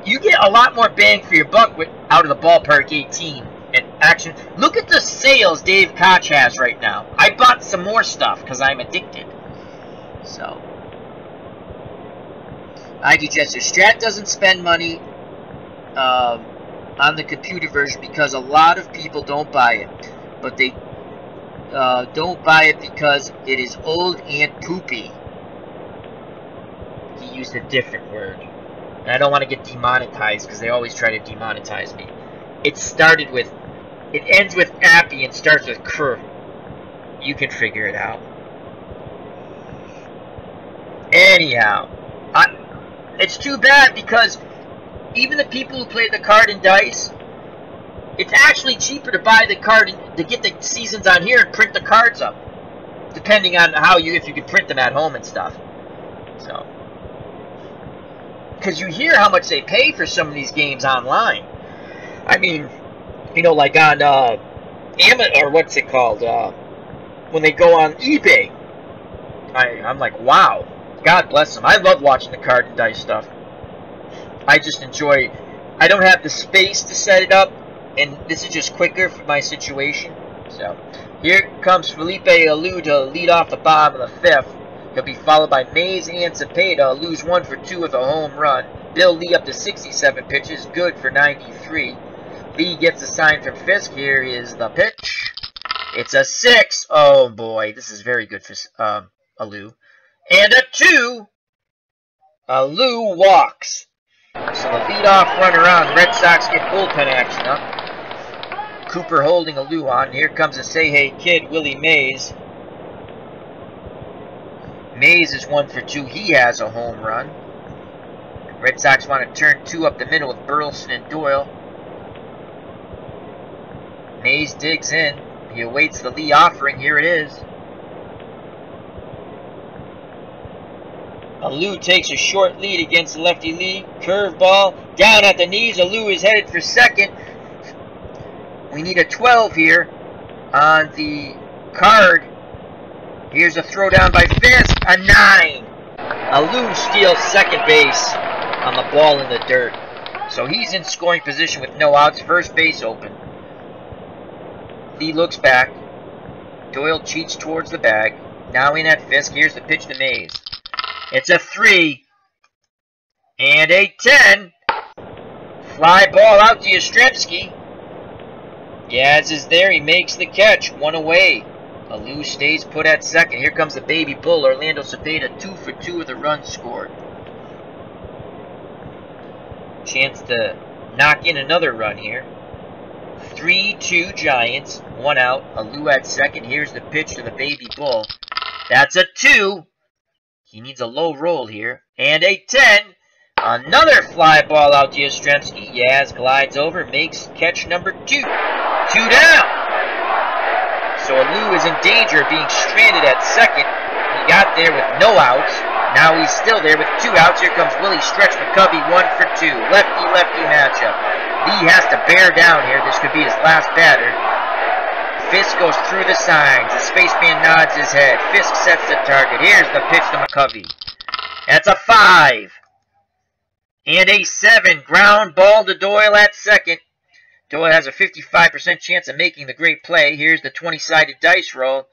You get a lot more bang for your buck with Out of the Ballpark 18 and Action. Look at the sales Dave Koch has right now. I bought some more stuff because I'm addicted. So, ID Gesture. Strat doesn't spend money on the computer version because a lot of people don't buy it. But they don't buy it because it is old and poopy. He used a different word. And I don't want to get demonetized because they always try to demonetize me. It ends with appy and starts with cr. You can figure it out. Anyhow, it's too bad because even the people who play the card and dice, it's actually cheaper to buy the card and to get the seasons on here and print the cards up, depending on if you can print them at home and stuff. So, because you hear how much they pay for some of these games online. I mean, you know, like on or what's it called? When they go on eBay, I'm like, wow. God bless them. I love watching the card and dice stuff. I just enjoy. I don't have the space to set it up, and this is just quicker for my situation. So here comes Felipe Alou to lead off the bottom of the fifth. He'll be followed by Mays and Cepeda. Alou's 1 for 2 with a home run. Bill Lee up to 67 pitches, good for 93. Lee gets a sign from Fisk. Here is the pitch. It's a 6. Oh boy, this is very good for Alou. And a 2. Alou walks. So the leadoff runner on. Red Sox get bullpen action up. Cooper holding Alou on. Here comes a say hey kid, Willie Mays. Mays is 1 for 2. He has a home run. Red Sox want to turn 2 up the middle with Burleson and Doyle. Mays digs in. He awaits the Lee offering. Here it is. Alou takes a short lead against lefty Lee. Curveball down at the knees. Alou is headed for second. We need a 12 here on the card. Here's a throw down by Fisk. A 9. Alou steals second base on the ball in the dirt. So he's in scoring position with no outs. First base open. Lee looks back. Doyle cheats towards the bag. Now in at Fisk. Here's the pitch to Mays. It's a 3. And a 10. Fly ball out to Yastrzemski. Yaz is there. He makes the catch. 1 away. Alou stays put at second. Here comes the baby bull. Orlando Cepeda 2 for 2 with a run scored. Chance to knock in another run here. 3-2 Giants. 1 out. Alou at second. Here's the pitch to the baby bull. That's a 2. He needs a low roll here. And a 10. Another fly ball out to Yastrzemski. Yaz glides over. Makes catch number 2. 2 down. So Alou is in danger of being stranded at second. He got there with no outs. Now he's still there with 2 outs. Here comes Willie Stretch McCovey, 1 for 2. Lefty-lefty matchup. Lee has to bear down here. This could be his last batter. Fisk goes through the signs. The spaceman nods his head. Fisk sets the target. Here's the pitch to McCovey. That's a 5. And a 7. Ground ball to Doyle at second. Doyle has a 55% chance of making the great play. Here's the 20-sided dice roll.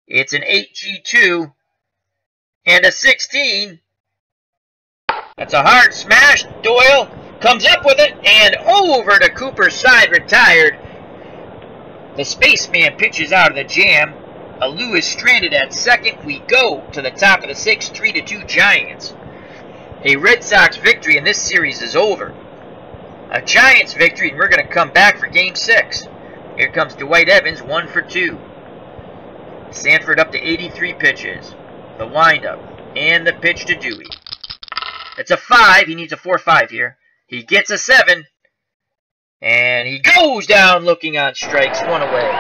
It's an 8G2 and a 16. That's a hard smash. Doyle comes up with it and over to Cooper's side, retired. The spaceman pitches out of the jam. Alou is stranded at second. We go to the top of the 6th, 3-2 Giants. A Red Sox victory and this series is over. A Giants victory, and we're going to come back for Game 6. Here comes Dwight Evans, 1 for 2. Sanford up to 83 pitches. The windup, and the pitch to Dewey. It's a 5. He needs a 4-5 here. He gets a 7. And he goes down looking on strikes. 1 away.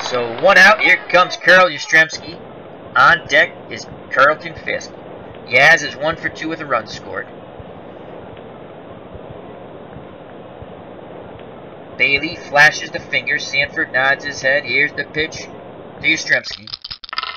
So 1 out. Here comes Karl Yastrzemski. On deck is Carlton Fisk. Yaz is 1 for 2 with a run scored. Bailey flashes the fingers. Sanford nods his head. Here's the pitch to Yastrzemski.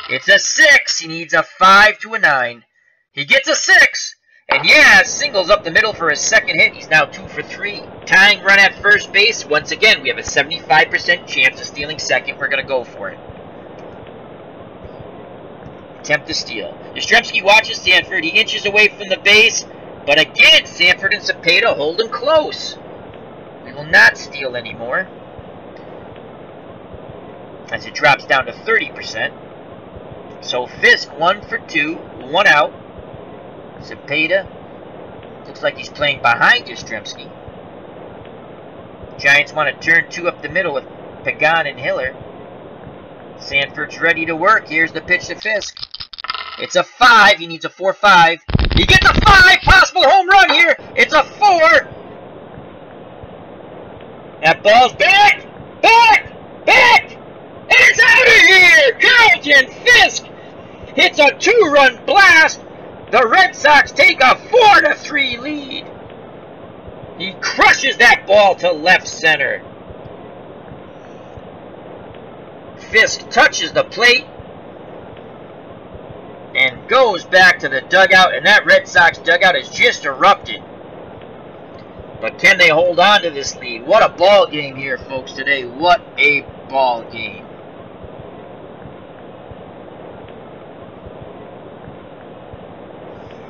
It's a 6. He needs a 5 to a 9. He gets a 6. And Yaz singles up the middle for his second hit. He's now 2 for 3. Tying run at first base. Once again, we have a 75% chance of stealing second. We're going to go for it. Attempt to steal. Yastrzemski watches Sanford. He inches away from the base. But again, Sanford and Cepeda hold him close. We will not steal anymore. As it drops down to 30%. So Fisk 1 for 2. 1 out. Cepeda looks like he's playing behind Yastrzemski. Giants want to turn 2 up the middle with Pagan and Hiller. Sanford's ready to work. Here's the pitch to Fisk. It's a 5. He needs a 4-5. He gets a 5. Possible home run here. It's a 4. That ball's back. Back. Back. And it's out of here. Carlton Fisk hits a 2-run blast. The Red Sox take a 4-3 lead. He crushes that ball to left center. Fisk touches the plate and goes back to the dugout, and that Red Sox dugout is just erupted. But can they hold on to this lead? What a ball game here, folks, today. What a ball game.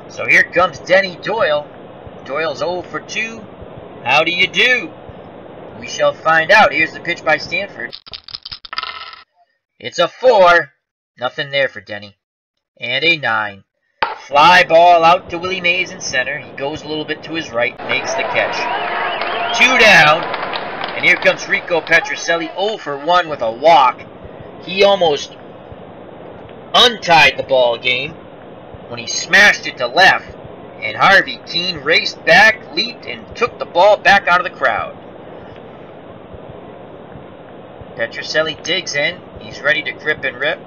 So here comes Denny Doyle. Doyle's 0 for 2. How do you do? We shall find out. Here's the pitch by Sanford. It's a 4. Nothing there for Denny. And a 9. Fly ball out to Willie Mays in center. He goes a little bit to his right, makes the catch. 2 down. And here comes Rico Petrocelli, 0 for 1 with a walk. He almost untied the ball game when he smashed it to left, and Harvey Keene raced back, leaped, and took the ball back out of the crowd. Petrocelli digs in. He's ready to grip and rip.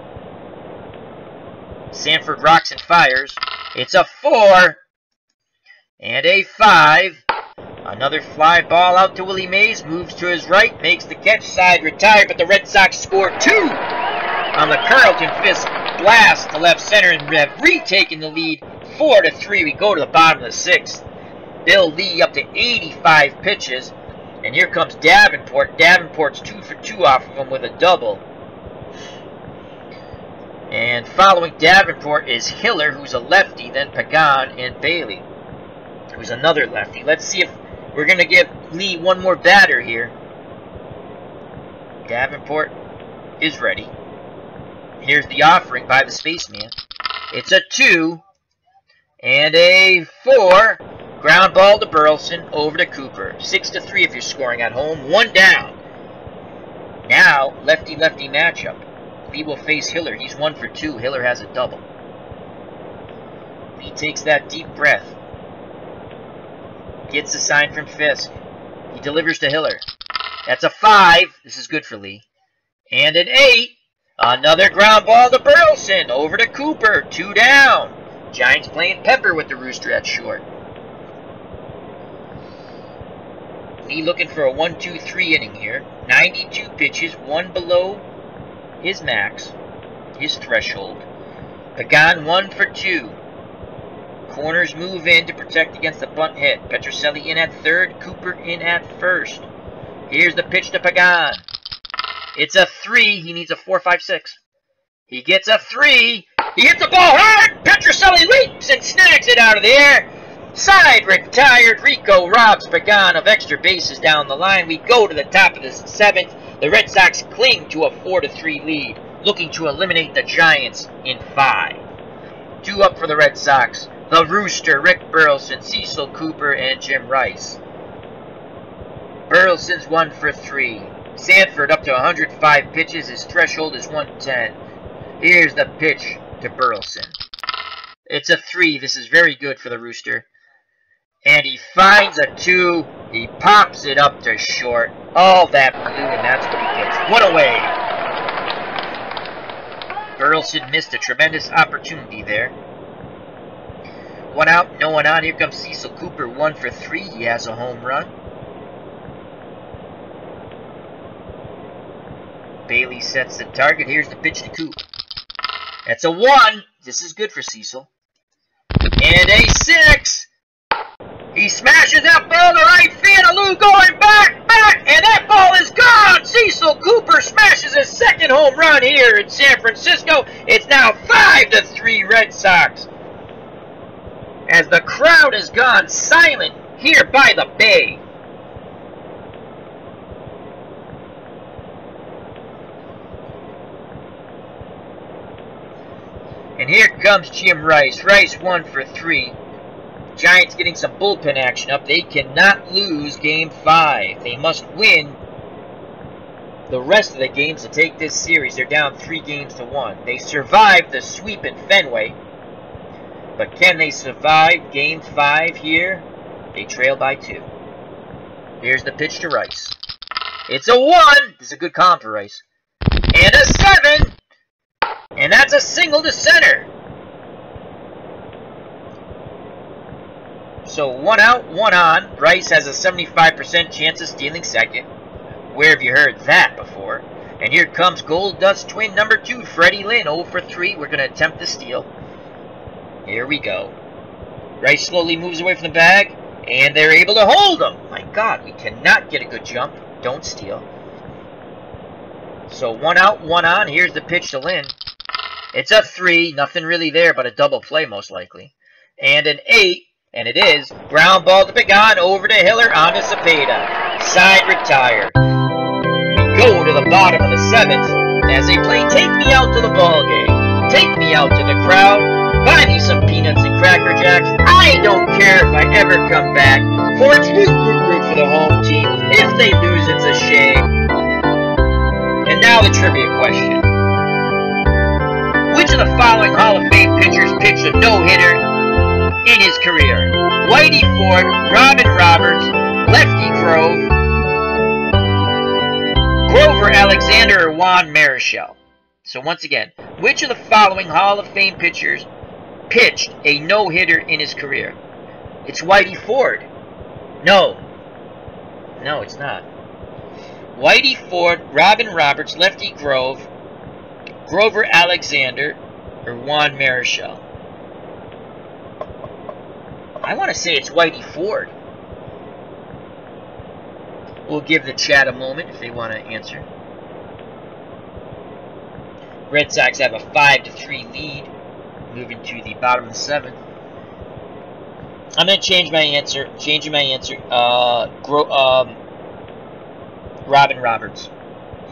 Sanford rocks and fires. It's a 4 and a 5. Another fly ball out to Willie Mays. Moves to his right, makes the catch. Side retired, but the Red Sox score 2 on the Carlton Fisk blast to left center, and have retaken the lead 4-3. We go to the bottom of the 6th. Bill Lee up to 85 pitches, and here comes Davenport. Davenport's 2 for 2 off of him with a double. And following Davenport is Hiller, who's a lefty, then Pagan, and Bailey, who's another lefty. Let's see if we're going to give Lee one more batter here. Davenport is ready. Here's the offering by the spaceman. It's a 2 and a 4. Ground ball to Burleson, over to Cooper. 6-3 if you're scoring at home. 1 down. Now, lefty-lefty matchup. Lee will face Hiller. He's 1 for 2. Hiller has a double. Lee takes that deep breath. Gets a sign from Fisk. He delivers to Hiller. That's a 5. This is good for Lee. And an 8. Another ground ball to Burleson. Over to Cooper. 2 down. Giants playing pepper with the rooster at short. Lee looking for a 1-2-3 inning here. 92 pitches. 1 below his max. His threshold. Pagan 1 for 2. Corners move in to protect against the bunt hit. Petrocelli in at third. Cooper in at first. Here's the pitch to Pagan. It's a 3. He needs a 4-5-6. He gets a 3. He hits the ball hard. Petrocelli leaps and snags it out of the air. Side retired. Rico robs Pagan of extra bases down the line. We go to the top of the 7th. The Red Sox cling to a 4-3 lead, looking to eliminate the Giants in 5. 2 up for the Red Sox. The Rooster, Rick Burleson, Cecil Cooper, and Jim Rice. Burleson's 1 for 3. Sanford up to 105 pitches. His threshold is 110. Here's the pitch to Burleson. It's a 3. This is very good for the Rooster. And he finds a 2. He pops it up to short. All that blue, and that's what he gets. One away. Burleson missed a tremendous opportunity there. 1 out, no one on. Here comes Cecil Cooper, 1 for 3. He has a home run. Bailey sets the target. Here's the pitch to Coop. That's a 1. This is good for Cecil. And a 6. He smashes that ball to right field. Lou going back, and that ball is gone. Cecil Cooper smashes his second home run here in San Francisco. It's now 5-3 Red Sox. As the crowd has gone silent here by the Bay. And here comes Jim Rice. Rice 1 for 3. Giants getting some bullpen action up. They cannot lose Game 5. They must win the rest of the games to take this series. They're down 3-1. They survived the sweep in Fenway. But can they survive Game 5 here? They trail by 2. Here's the pitch to Rice. It's a 1. This is a good count for Rice. And a 7. And that's a single to center. So 1 out, 1 on. Rice has a 75% chance of stealing second. Where have you heard that before? And here comes Gold Dust twin number 2, Freddie Lynn, 0 for 3. We're going to attempt the steal. Here we go. Rice slowly moves away from the bag, and they're able to hold him. My God, we cannot get a good jump. Don't steal. So 1 out, 1 on. Here's the pitch to Lynn. It's a 3. Nothing really there but a double play, most likely. And an 8. And it is. Ground ball to Pagan, over to Hiller, on to Cepeda. Side retire. We go to the bottom of the 7th as they play Take Me Out to the Ball Game. Take me out to the crowd. Buy me some peanuts and Cracker Jacks. I don't care if I ever come back. For it's root for the home team. If they lose, it's a shame. And now the trivia question. Which of the following Hall of Fame pitchers pitched a no-hitter in his career? Whitey Ford, Robin Roberts, Lefty Grove, Grover Alexander, or Juan Marichal? So once again, which of the following Hall of Fame pitchers pitched a no-hitter in his career? It's Whitey Ford. No. No, it's not. Whitey Ford, Robin Roberts, Lefty Grove, Grover Alexander, or Juan Marichal? I want to say it's Whitey Ford. We'll give the chat a moment if they want to answer. Red Sox have a 5-3 lead, moving to the bottom of the 7th. I'm going to change my answer. Changing my answer. Robin Roberts.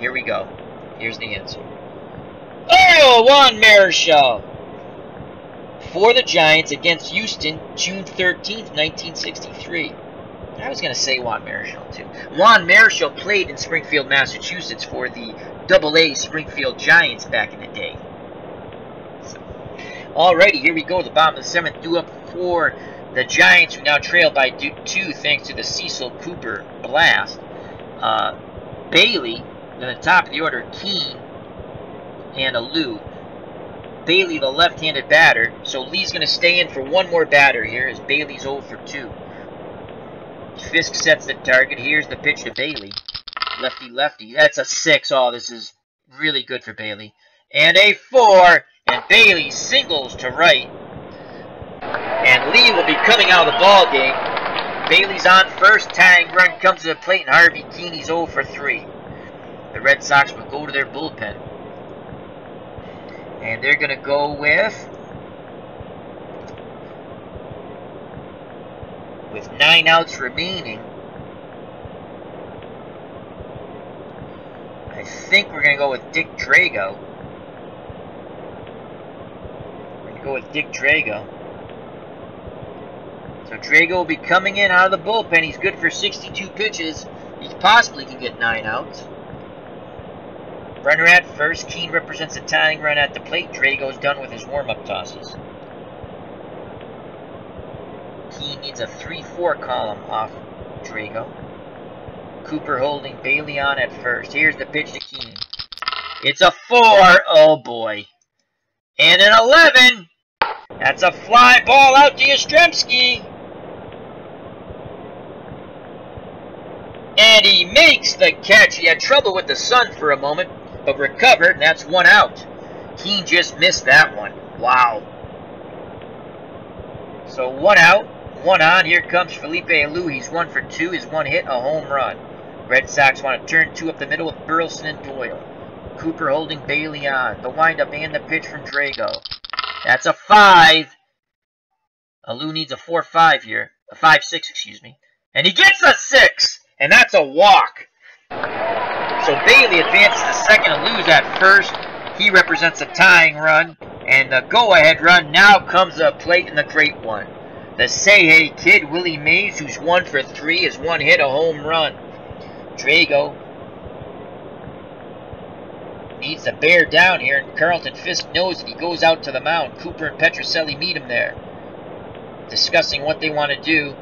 Here we go. Here's the answer. Oh, Juan Marichal for the Giants against Houston, June 13th, 1963. I was going to say Juan Marichal, too. Juan Marichal played in Springfield, Massachusetts for the AA Springfield Giants back in the day. So, alrighty, here we go. The bottom of the 7th, due up for the Giants, who now trail by 2 thanks to the Cecil Cooper blast. Bailey, in the top of the order, Keene, and a Lou. Bailey, the left-handed batter, so Lee's going to stay in for one more batter here as Bailey's 0 for 2. Fisk sets the target. Here's the pitch to Bailey. Lefty. That's a 6. Oh, this is really good for Bailey. And a 4, and Bailey singles to right. And Lee will be coming out of the ball game. Bailey's on first. Tying run comes to the plate, and Harvey Keeney's 0 for 3. The Red Sox will go to their bullpen. And they're going to go with 9 outs remaining. I think we're going to go with Dick Drago. So Drago will be coming in out of the bullpen. He's good for 62 pitches. He possibly can get 9 outs. Runner at first. Keene represents a tying run at the plate. Drago's done with his warm-up tosses. Keane needs a 3-4 column off Drago. Cooper holding Bailey on at first. Here's the pitch to Keane. It's a 4. Oh boy. And an 11. That's a fly ball out to Yastrzemski. And he makes the catch. He had trouble with the sun for a moment, but recovered, and that's 1 out. Keane just missed that one. Wow. So 1 out, 1 on. Here comes Felipe Alou. He's 1 for 2. His 1 hit, a home run. Red Sox want to turn 2 up the middle with Burleson and Doyle. Cooper holding Bailey on. The windup and the pitch from Drago. That's a 5. Alou needs a 4-5 here. A 5-6, excuse me. And he gets a 6! And that's a walk. So Bailey advances to second. Alou's at first. He represents a tying run. And the go-ahead run now comes a plate in the great one. The say-hey kid, Willie Mays, who's 1 for 3, has 1 hit, a home run. Drago needs to bear down here, and Carlton Fisk knows that he goes out to the mound. Cooper and Petrocelli meet him there, discussing what they want to do.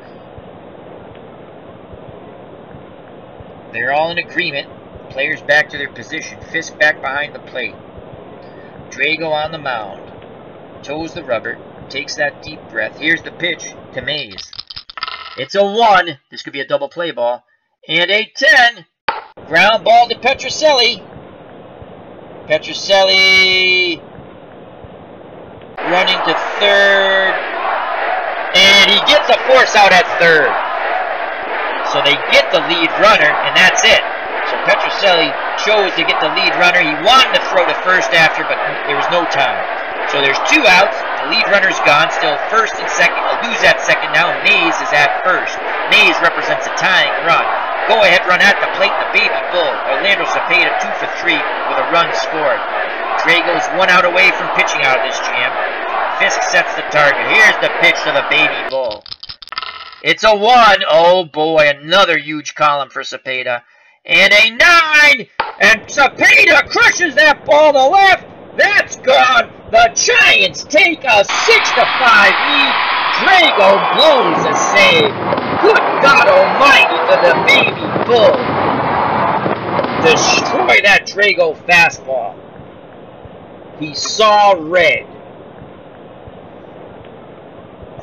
They're all in agreement. Players back to their position. Fisk back behind the plate. Drago on the mound. Toes the rubber. Takes that deep breath. Here's the pitch to Mays. It's a 1. This could be a double play ball. And a 10. Ground ball to Petrocelli. Petrocelli running to third. And he gets a force out at third. So they get the lead runner, and that's it. So Petrocelli chose to get the lead runner. He wanted to throw to first after, but there was no time. So there's 2 outs. The lead runner's gone. Still first and second. Alou's at second now. Mays is at first. Mays represents a tying run. Go-ahead run at the plate in the baby bull. Orlando Cepeda 2 for 3 with a run scored. Drago's 1 out away from pitching out of this jam. Fisk sets the target. Here's the pitch to the baby bull. It's a 1. Oh boy, another huge column for Cepeda. And a 9. And Cepeda crushes that ball to left. That's gone. The Giants take a 6-5 lead. Drago blows a save. Good God Almighty to the baby bull. Destroy that Drago fastball. He saw red.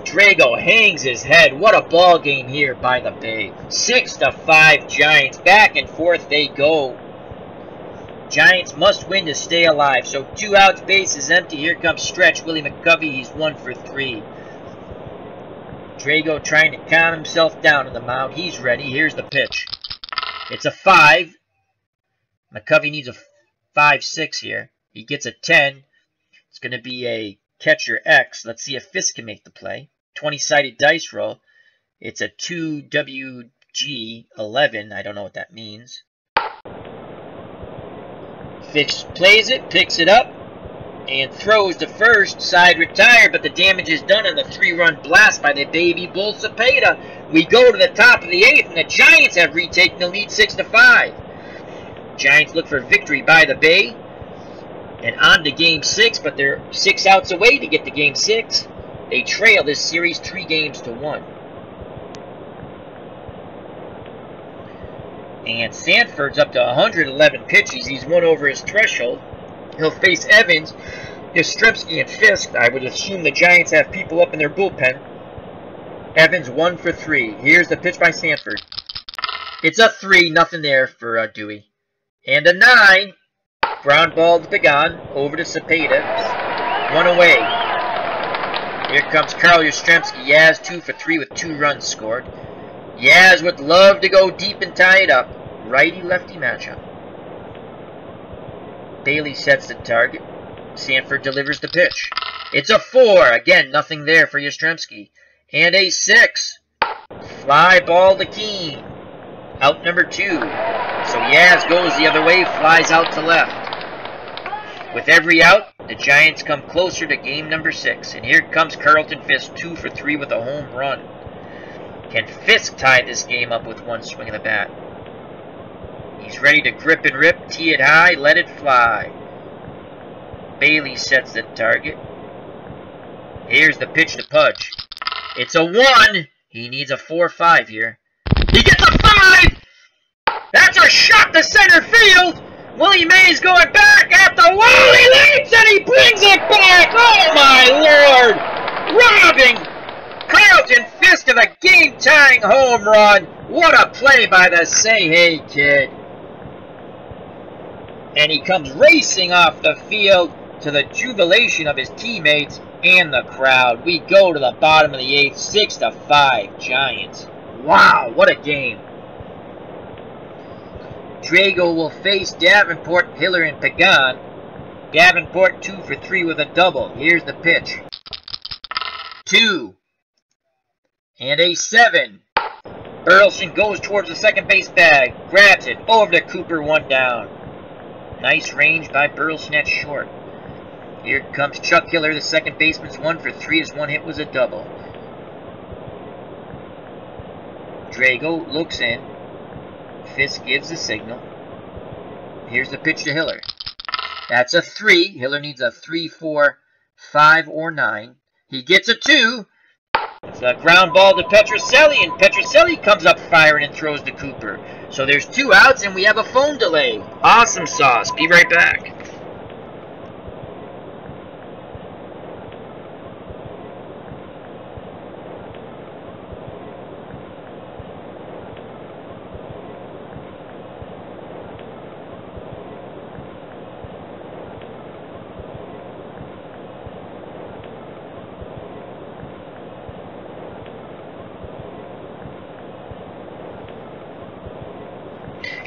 Drago hangs his head. What a ball game here by the Bay. 6-5 Giants. Back and forth they go. Giants must win to stay alive. So 2 outs, base is empty. Here comes stretch. Willie McCovey, he's 1 for 3. Drago trying to calm himself down on the mound. He's ready. Here's the pitch. It's a 5. McCovey needs a 5-6 here. He gets a 10. It's going to be a catcher X. Let's see if Fisk can make the play. 20-sided dice roll. It's a 2WG11. I don't know what that means. Fisk plays it, picks it up, and throws to first. Side retired, but the damage is done on the 3-run blast by the baby bull Cepeda. We go to the top of the 8th, and the Giants have retaken the lead 6-5. Giants look for victory by the Bay. And on to Game 6, but they're 6 outs away to get to Game 6. They trail this series 3-1. And Sanford's up to 111 pitches. He's 1 over his threshold. He'll face Evans, Yastrzemski, and Fisk. I would assume the Giants have people up in their bullpen. Evans 1 for 3. Here's the pitch by Sanford. It's a 3, nothing there for Dewey. And a 9. Ground ball to Pagan, over to Cepeda, 1 away. Here comes Carl Yastrzemski. Yaz 2 for 3 with 2 runs scored. Yaz would love to go deep and tie it up. Righty-lefty matchup. Bailey sets the target. Sanford delivers the pitch. It's a 4. Again, nothing there for Yastrzemski. And a 6. Fly ball to Keane. Out number 2. So Yaz goes the other way, flies out to left. With every out, the Giants come closer to game number 6. And here comes Carlton Fisk, 2 for 3 with a home run. Can Fisk tie this game up with 1 swing of the bat? He's ready to grip and rip, tee it high, let it fly. Bailey sets the target. Here's the pitch to Pudge. It's a 1. He needs a 4-5 here. He gets a 5! That's a shot to center field! Willie Mays going back at the wall. He leaps and he brings it back! Oh my lord! Robbing Carlton Fisk of a game-tying home run. What a play by the Say Hey kid. And he comes racing off the field to the jubilation of his teammates and the crowd. We go to the bottom of the 8th, 6-5 Giants. Wow, what a game. Drago will face Davenport, Hiller, and Pagan. Davenport 2 for 3 with a double. Here's the pitch. 2. And a 7. Burleson goes towards the second base bag. Grabs it. Over to Cooper, 1 down. Nice range by Burleson at short. Here comes Chuck Hiller, the second baseman's 1 for 3. His 1 hit was a double. Drago looks in. Fisk gives the signal. Here's the pitch to Hiller. That's a 3. Hiller needs a 3, 4, 5, or 9. He gets a 2. It's a ground ball to Petrocelli, and Petrocelli comes up firing and throws to Cooper. So there's 2 outs, and we have a phone delay. Awesome sauce. Be right back.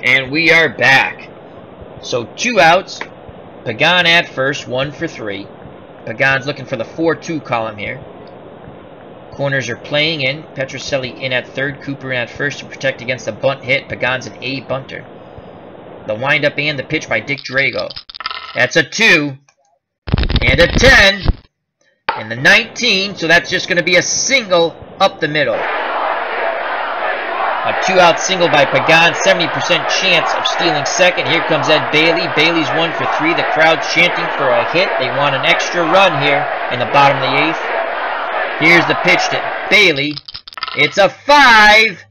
And we are back. So 2 outs. Pagan at first, 1 for 3. Pagan's looking for the 4-2 column here. Corners are playing in. Petrocelli in at third. Cooper in at first to protect against a bunt hit. Pagan's an A bunter. The windup and the pitch by Dick Drago. That's a 2. And a 10. And the 19. So that's just going to be a single up the middle. A 2-out single by Pagan, 70% chance of stealing second. Here comes Ed Bailey. Bailey's 1 for 3. The crowd's chanting for a hit. They want an extra run here in the bottom of the 8th. Here's the pitch to Bailey. It's a 5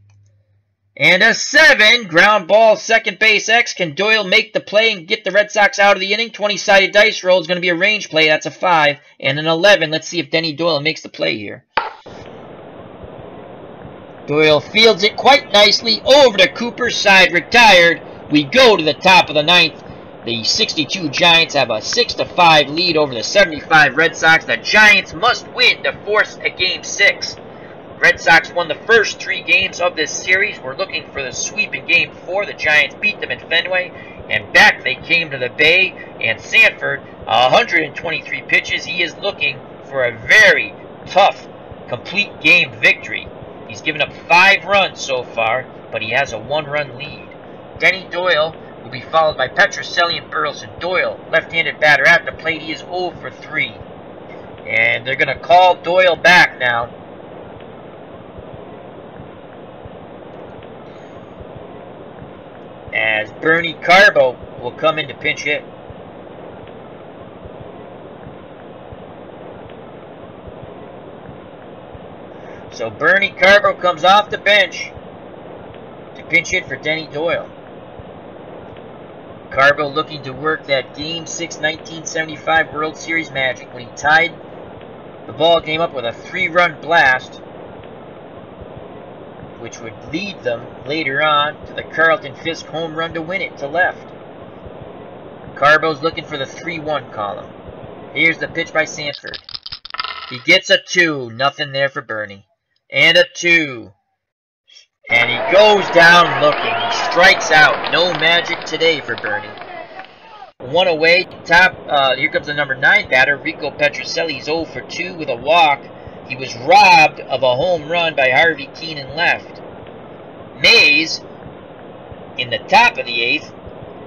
and a 7. Ground ball, second base X. Can Doyle make the play and get the Red Sox out of the inning? 20-sided dice roll is going to be a range play. That's a 5 and an 11. Let's see if Denny Doyle makes the play here. Doyle fields it quite nicely over to Cooper's side, retired. We go to the top of the 9th. The 62 Giants have a 6-5 lead over the 75 Red Sox. The Giants must win to force a Game 6. Red Sox won the first 3 games of this series. We're looking for the sweep in Game 4. The Giants beat them in Fenway, and back they came to the Bay and Sanford. 123 pitches. He is looking for a very tough, complete game victory. He's given up 5 runs so far, but he has a 1-run lead. Denny Doyle will be followed by Petrocelli and Burleson. Doyle, left-handed batter at the plate. He is 0 for 3. And they're going to call Doyle back now. As Bernie Carbo will come in to pinch hit. So Bernie Carbo comes off the bench to pinch hit for Denny Doyle. Carbo looking to work that Game 6 1975 World Series magic when he tied the ball game up with a 3-run blast, which would lead them later on to the Carlton Fisk home run to win it to left. Carbo's looking for the 3-1 column. Here's the pitch by Sanford. He gets a 2. Nothing there for Bernie. And a 2. And he goes down looking. He strikes out. No magic today for Bernie. 1 away. Top. Here comes the number 9 batter, Rico Petrocelli. He's 0 for 2 with a walk. He was robbed of a home run by Harvey Keenan left. Mays, in the top of the 8th,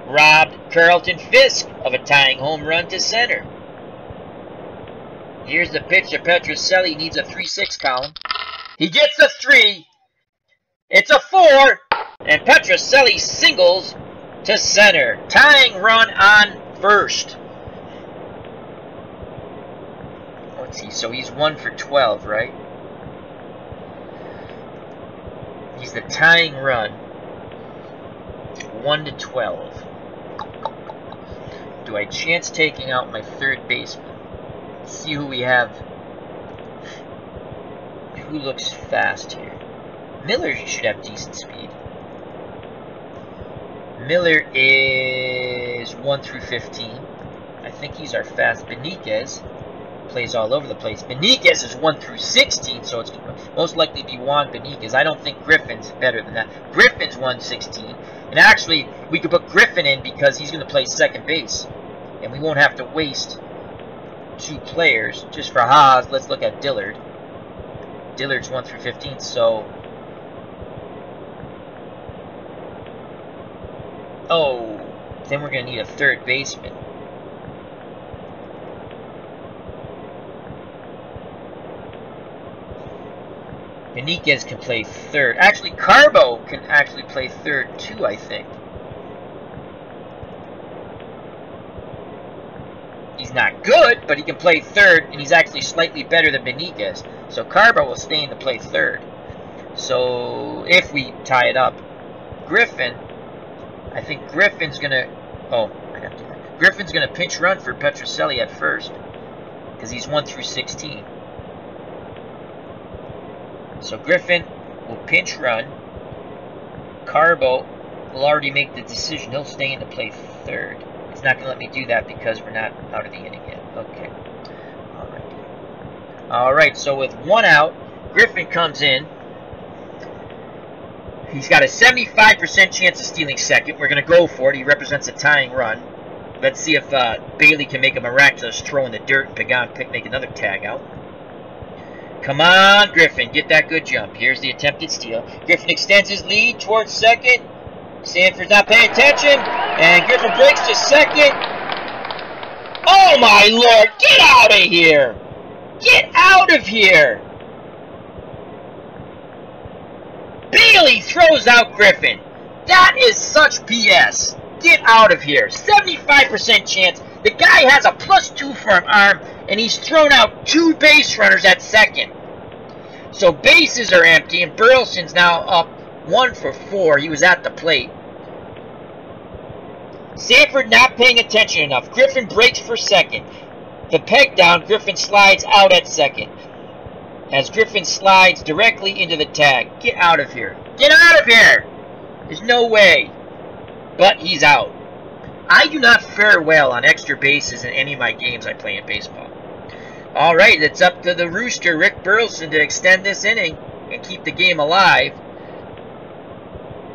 robbed Carlton Fisk of a tying home run to center. Here's the pitch to Petrocelli. He needs a 3-6 column. He gets a 3. It's a 4. And Petrocelli singles to center. Tying run on first. Let's see. So he's 1 for 12, right? He's the tying run. 1-12. Do I chance taking out my third baseman? Let's see who we have. Who looks fast here? Miller should have decent speed. Miller is 1-15. I think he's our fast. Beniquez plays all over the place. Beniquez is 1-16, so it's most likely be Juan Beniquez. I don't think Griffin's better than that. Griffin's 1-16. And actually, we could put Griffin in because he's going to play second base. And we won't have to waste 2 players. Just for Haas, let's look at Dillard. Dillard's 1-15, so... Oh, then we're going to need a third baseman. Beniquez can play third. Actually, Carbo can actually play third too, I think. He's not good, but he can play third, and he's actually slightly better than Beniquez. So Carbo will stay in to play third. So if we tie it up, Griffin, I think Griffin's going to... Oh, I got to do that. Griffin's going to pinch run for Petrocelli at first, because he's 1-16. So Griffin will pinch run. Carbo will already make the decision. He'll stay in to play third. It's not going to let me do that because we're not out of the inning yet. Okay. Alright, so with 1 out, Griffin comes in. He's got a 75% chance of stealing second. We're going to go for it. He represents a tying run. Let's see if Bailey can make a miraculous throw in the dirt and Pagan make another tag out. Come on, Griffin. Get that good jump. Here's the attempted steal. Griffin extends his lead towards second. Sanford's not paying attention. And Griffin breaks to second. Oh, my Lord. Get out of here. Get out of here. Bailey throws out Griffin. That is such BS. Get out of here. 75% chance. The guy has a +2 for an arm, and he's thrown out 2 base runners at second. So bases are empty, and Burleson's now up 1 for 4. He was at the plate. Sanford not paying attention enough. Griffin breaks for second. The peg down, Griffin slides out at second. As Griffin slides directly into the tag. Get out of here. Get out of here! There's no way. But he's out. I do not fare well on extra bases in any of my games I play in baseball. Alright, it's up to the Rooster, Rick Burleson, to extend this inning and keep the game alive.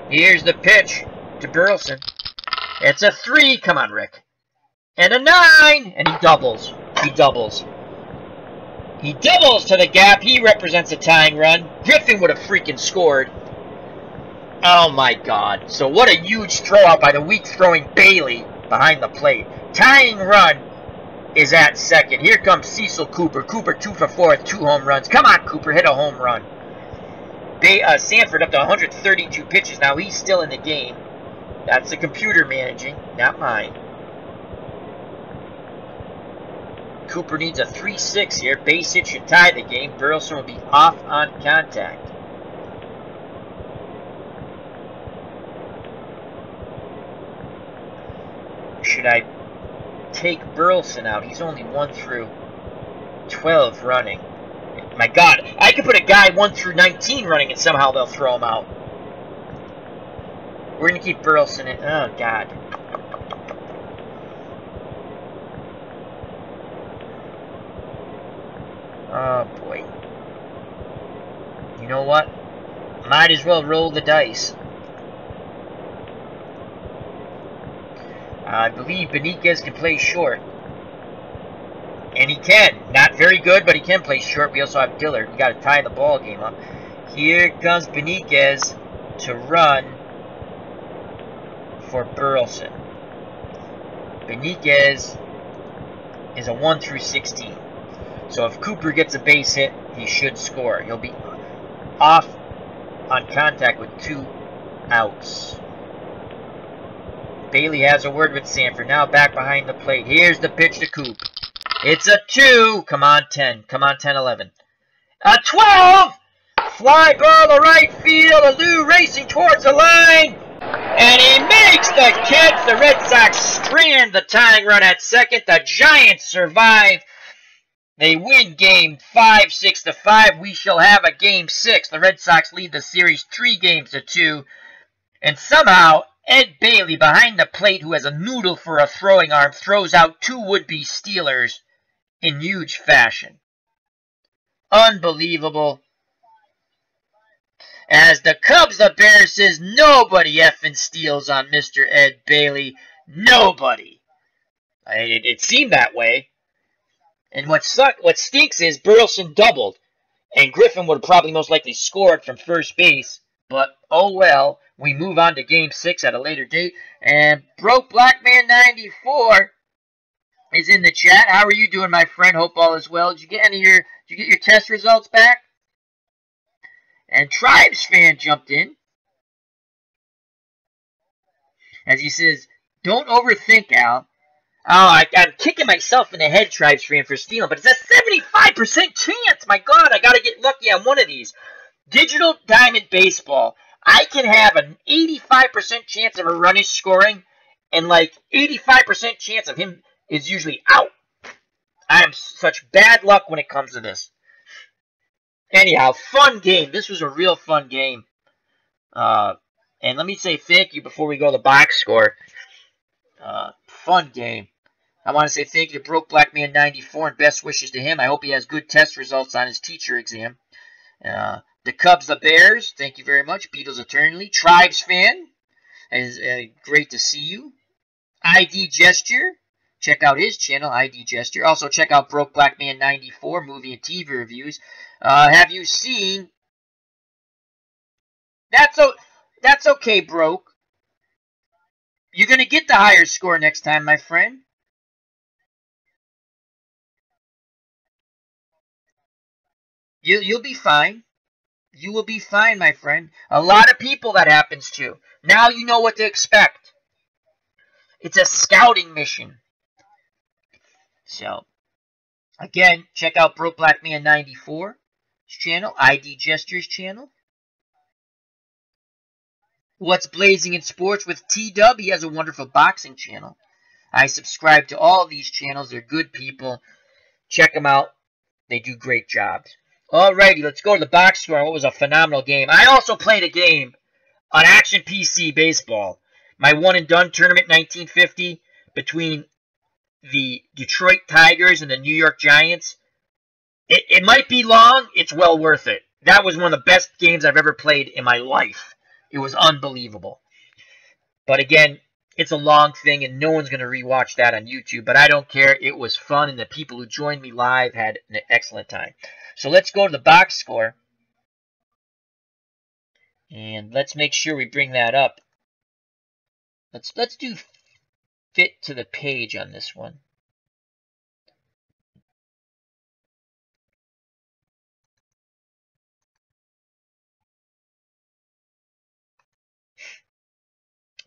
Here's the pitch to Burleson. It's a 3. Come on, Rick. And a 9. And he doubles. He doubles. He doubles to the gap. He represents a tying run. Griffin would have freaking scored. Oh my God. So what a huge throw out by the weak throwing Bailey behind the plate. Tying run is at second. Here comes Cecil Cooper. Cooper 2 for 4 with 2 home runs. Come on, Cooper. Hit a home run. Sanford up to 132 pitches. Now he's still in the game. That's the computer managing, not mine. Cooper needs a 3-6 here. Base hit should tie the game. Burleson will be off on contact. Should I take Burleson out? He's only 1-12 running. My God, I could put a guy 1-19 running and somehow they'll throw him out. We're going to keep Burleson in. Oh, God. Oh, boy. You know what? Might as well roll the dice. I believe Beniquez can play short. And he can. Not very good, but he can play short. We also have Dillard. We got to tie the ball game up. Here comes Beniquez to run for Burleson. Beniquez is a 1-16. So if Cooper gets a base hit, he should score. He'll be off on contact with 2 outs. Bailey has a word with Sanford. Now back behind the plate. Here's the pitch to Coop. It's a 2. Come on, 10. Come on, 10, 11. A 12! fly ball to right field. Lou racing towards the line. And he makes the catch. The Red Sox strand the tying run at second. The Giants survive. They win game 5, 6-5. We shall have a game 6. The Red Sox lead the series 3-2. And somehow, Ed Bailey behind the plate, who has a noodle for a throwing arm, throws out 2 would-be Steelers in huge fashion. Unbelievable. As the Cubs, the Bears says, nobody effing steals on Mr. Ed Bailey. Nobody. It seemed that way. And what stinks is Burleson doubled. And Griffin would have probably most likely scored from first base. But, oh well. We move on to Game 6 at a later date. And Broke Blackman 94 is in the chat. How are you doing, my friend? Hope all is well. Did you get your test results back? And Tribes fan jumped in. As he says, don't overthink, Al. Oh, I'm kicking myself in the head, Tribes fan, for stealing. But it's a 75% chance. My God, I got to get lucky on one of these. Digital Diamond Baseball. I can have an 85% chance of a run is scoring. And like 85% chance of him is usually out. I am such bad luck when it comes to this. Anyhow, fun game. This was a real fun game. And let me say thank you before we go to the box score. Fun game. I want to say thank you to Broke Black Man 94 and best wishes to him. I hope he has good test results on his teacher exam. The Cubs, the Bears, thank you very much. Beatles eternally. Tribes fan, is great to see you. ID Gesture, check out his channel, ID Gesture. Also check out Broke Black Man 94 movie and TV reviews. Have you seen? That's okay, Broke. You're gonna get the higher score next time, my friend. You'll be fine. You will be fine, my friend. A lot of people that happens to. Now you know what to expect. It's a scouting mission. So, again, check out Broke Black Man 94's channel, ID Gestures channel. What's Blazing in Sports with T-Dub? He has a wonderful boxing channel. I subscribe to all these channels. They're good people. Check them out. They do great jobs. Alrighty, let's go to the box score. What was a phenomenal game. I also played a game on Action PC Baseball. My one and done tournament 1950 between the Detroit Tigers and the New York Giants. It might be long. It's well worth it. That was one of the best games I've ever played in my life. It was unbelievable. But again, it's a long thing, and no one's going to rewatch that on YouTube. But I don't care. It was fun, and the people who joined me live had an excellent time. So let's go to the box score. And let's make sure we bring that up. Let's do fit to the page on this one.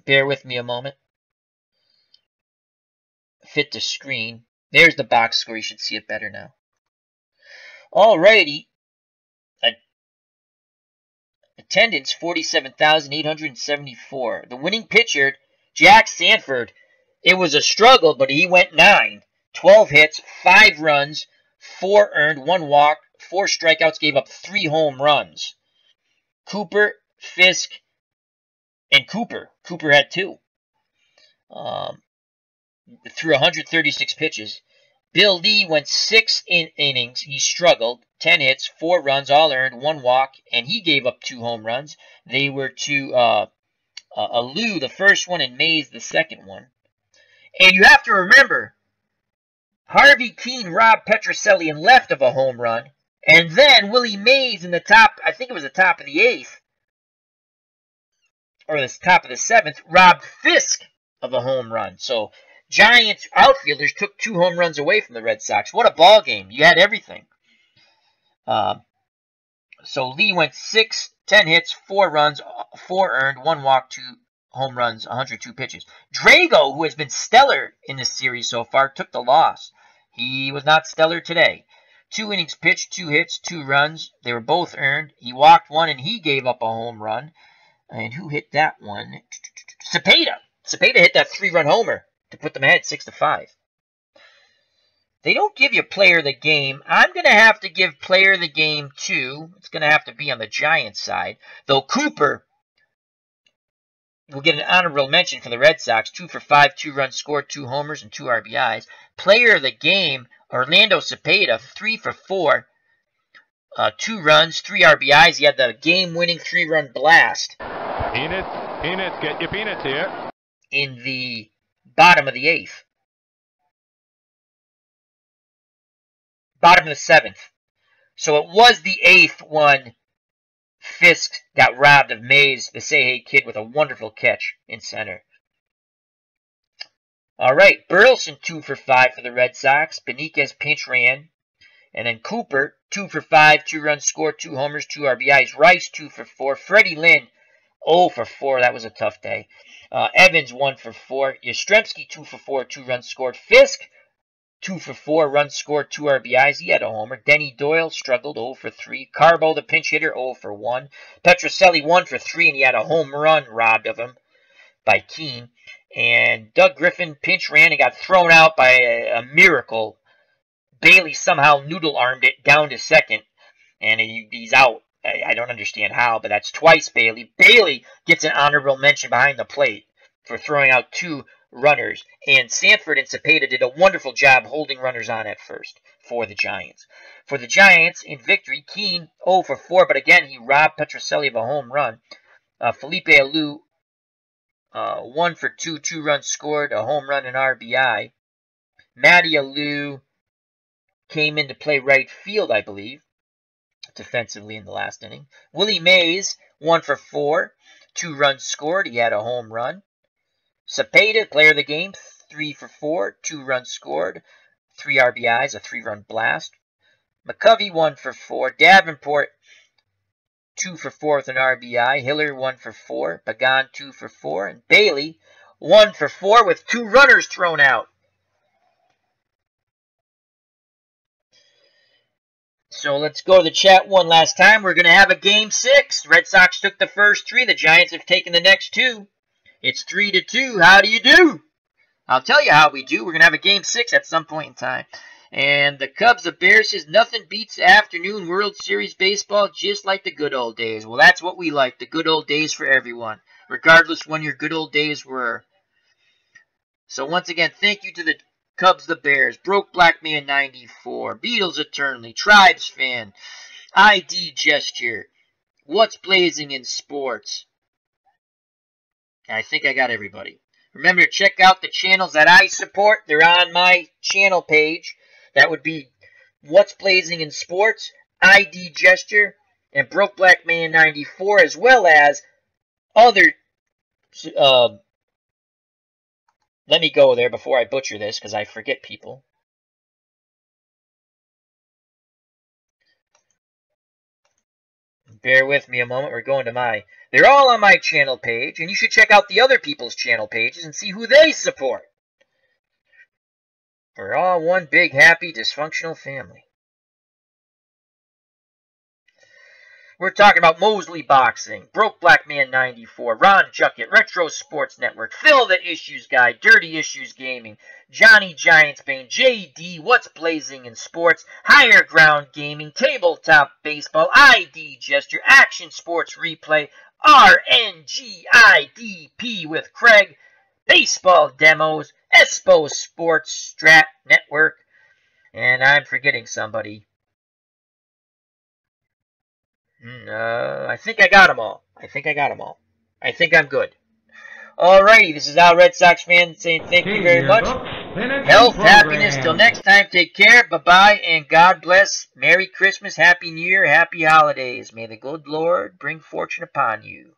Bear with me a moment. Fit to screen. There's the box score. You should see it better now. Alrighty. Attendance 47,874. The winning pitcher, Jack Sanford. It was a struggle, but he went 9. 12 hits, 5 runs, 4 earned, 1 walk, 4 strikeouts, gave up 3 home runs. Cooper, Fisk, and Cooper. Cooper had 2. Threw 136 pitches. Bill Lee went 6 innings. He struggled. 10 hits, 4 runs, all earned, 1 walk, and he gave up 2 home runs. They were to Lou, the first one, and Mays, the second one. And you have to remember, Harvey Keene robbed Petrocelli in left of a home run, and then Willie Mays in the top, I think it was the top of the 8th, or the top of the 7th, robbed Fisk of a home run. So Giants outfielders took 2 home runs away from the Red Sox. What a ball game. You had everything. So Lee went 6, 10 hits, 4 runs, 4 earned, 1 walk, 2 home runs, 102 pitches. Drago, who has been stellar in this series so far, took the loss. He was not stellar today. 2 innings pitched, 2 hits, 2 runs. They were both earned. He walked one and he gave up a home run. And who hit that one? Cepeda. Cepeda hit that 3-run homer to put them ahead 6-5. They don't give you player of the game. I'm going to have to give player of the game to, it's going to have to be on the Giants side. Though Cooper will get an honorable mention for the Red Sox. 2 for 5, 2 runs scored, 2 homers, and 2 RBIs. Player of the game, Orlando Cepeda, 3 for 4, 2 runs, 3 RBIs. He had the game-winning 3-run blast. Peanuts, get your peanuts here. In the bottom of the 8th. Bottom of the 7th. So it was the 8th when Fisk got robbed of Mays, the say-hey kid, with a wonderful catch in center. All right, Burleson 2 for 5 for the Red Sox. Beniquez pinch ran. And then Cooper 2 for 5, 2 runs scored, 2 homers, 2 RBIs. Rice 2 for 4. Freddie Lynn 0 for 4. That was a tough day. Evans 1 for 4. Yastrzemski 2 for 4, 2 runs scored. Fisk 2 for 4, runs scored, 2 RBIs. He had a homer. Denny Doyle struggled, 0 for 3. Carbo, the pinch hitter, 0 for 1. Petrocelli 1 for 3, and he had a home run robbed of him by Keene. And Doug Griffin pinch ran and got thrown out by a miracle. Bailey somehow noodle-armed it down to second, and he's out. I don't understand how, but that's twice Bailey. Bailey gets an honorable mention behind the plate for throwing out 2 runners, and Sanford and Cepeda did a wonderful job holding runners on at first for the Giants. For the Giants, in victory, Keene 0 for 4, but again, he robbed Petrocelli of a home run. Felipe Alou 1 for 2, 2 runs scored, a home run and RBI. Matty Alou came in to play right field, I believe, defensively in the last inning. Willie Mays 1 for 4, 2 runs scored, he had a home run. Cepeda, player of the game, 3 for 4, 2 runs scored, 3 RBIs, a 3-run blast. McCovey 1 for 4. Davenport 2 for 4 with an RBI. Hiller 1 for 4. Pagan 2 for 4. And Bailey 1 for 4 with 2 runners thrown out. So let's go to the chat one last time. We're going to have a Game 6. Red Sox took the first 3. The Giants have taken the next 2. It's 3-2. How do you do? I'll tell you how we do. We're going to have a Game 6 at some point in time. And the Cubs, the Bears says, nothing beats afternoon World Series baseball just like the good old days. Well, that's what we like, the good old days for everyone, regardless when your good old days were. So once again, thank you to the Cubs, the Bears, Broke Black Man 94, Beatles Eternally, Tribes Fan, ID Gesture, What's Blazing in Sports. I think I got everybody. Remember to check out the channels that I support. They're on my channel page. That would be What's Blazing in Sports, ID Gesture, and Broke Black Man 94, as well as other... let me go there before I butcher this, because I forget people. Bear with me a moment. We're going to my... They're all on my channel page, and you should check out the other people's channel pages and see who they support. We're all one big, happy, dysfunctional family. We're talking about Mosley Boxing, Broke Black Man 94, Ron Juckett, Retro Sports Network, Phil the Issues Guy, Dirty Issues Gaming, Johnny Giantsbane, JD, What's Blazing in Sports, Higher Ground Gaming, Tabletop Baseball, ID Gesture, Action Sports Replay, RNGIDP with Craig, Baseball Demos, Espo Sports, Strat Network, and I'm forgetting somebody. I think I got them all. I think I'm good. Alrighty, this is Al Red Sox fan saying thank you very much. Health, happiness, till next time, take care, bye-bye, and God bless. Merry Christmas, Happy New Year, Happy Holidays. May the good Lord bring fortune upon you.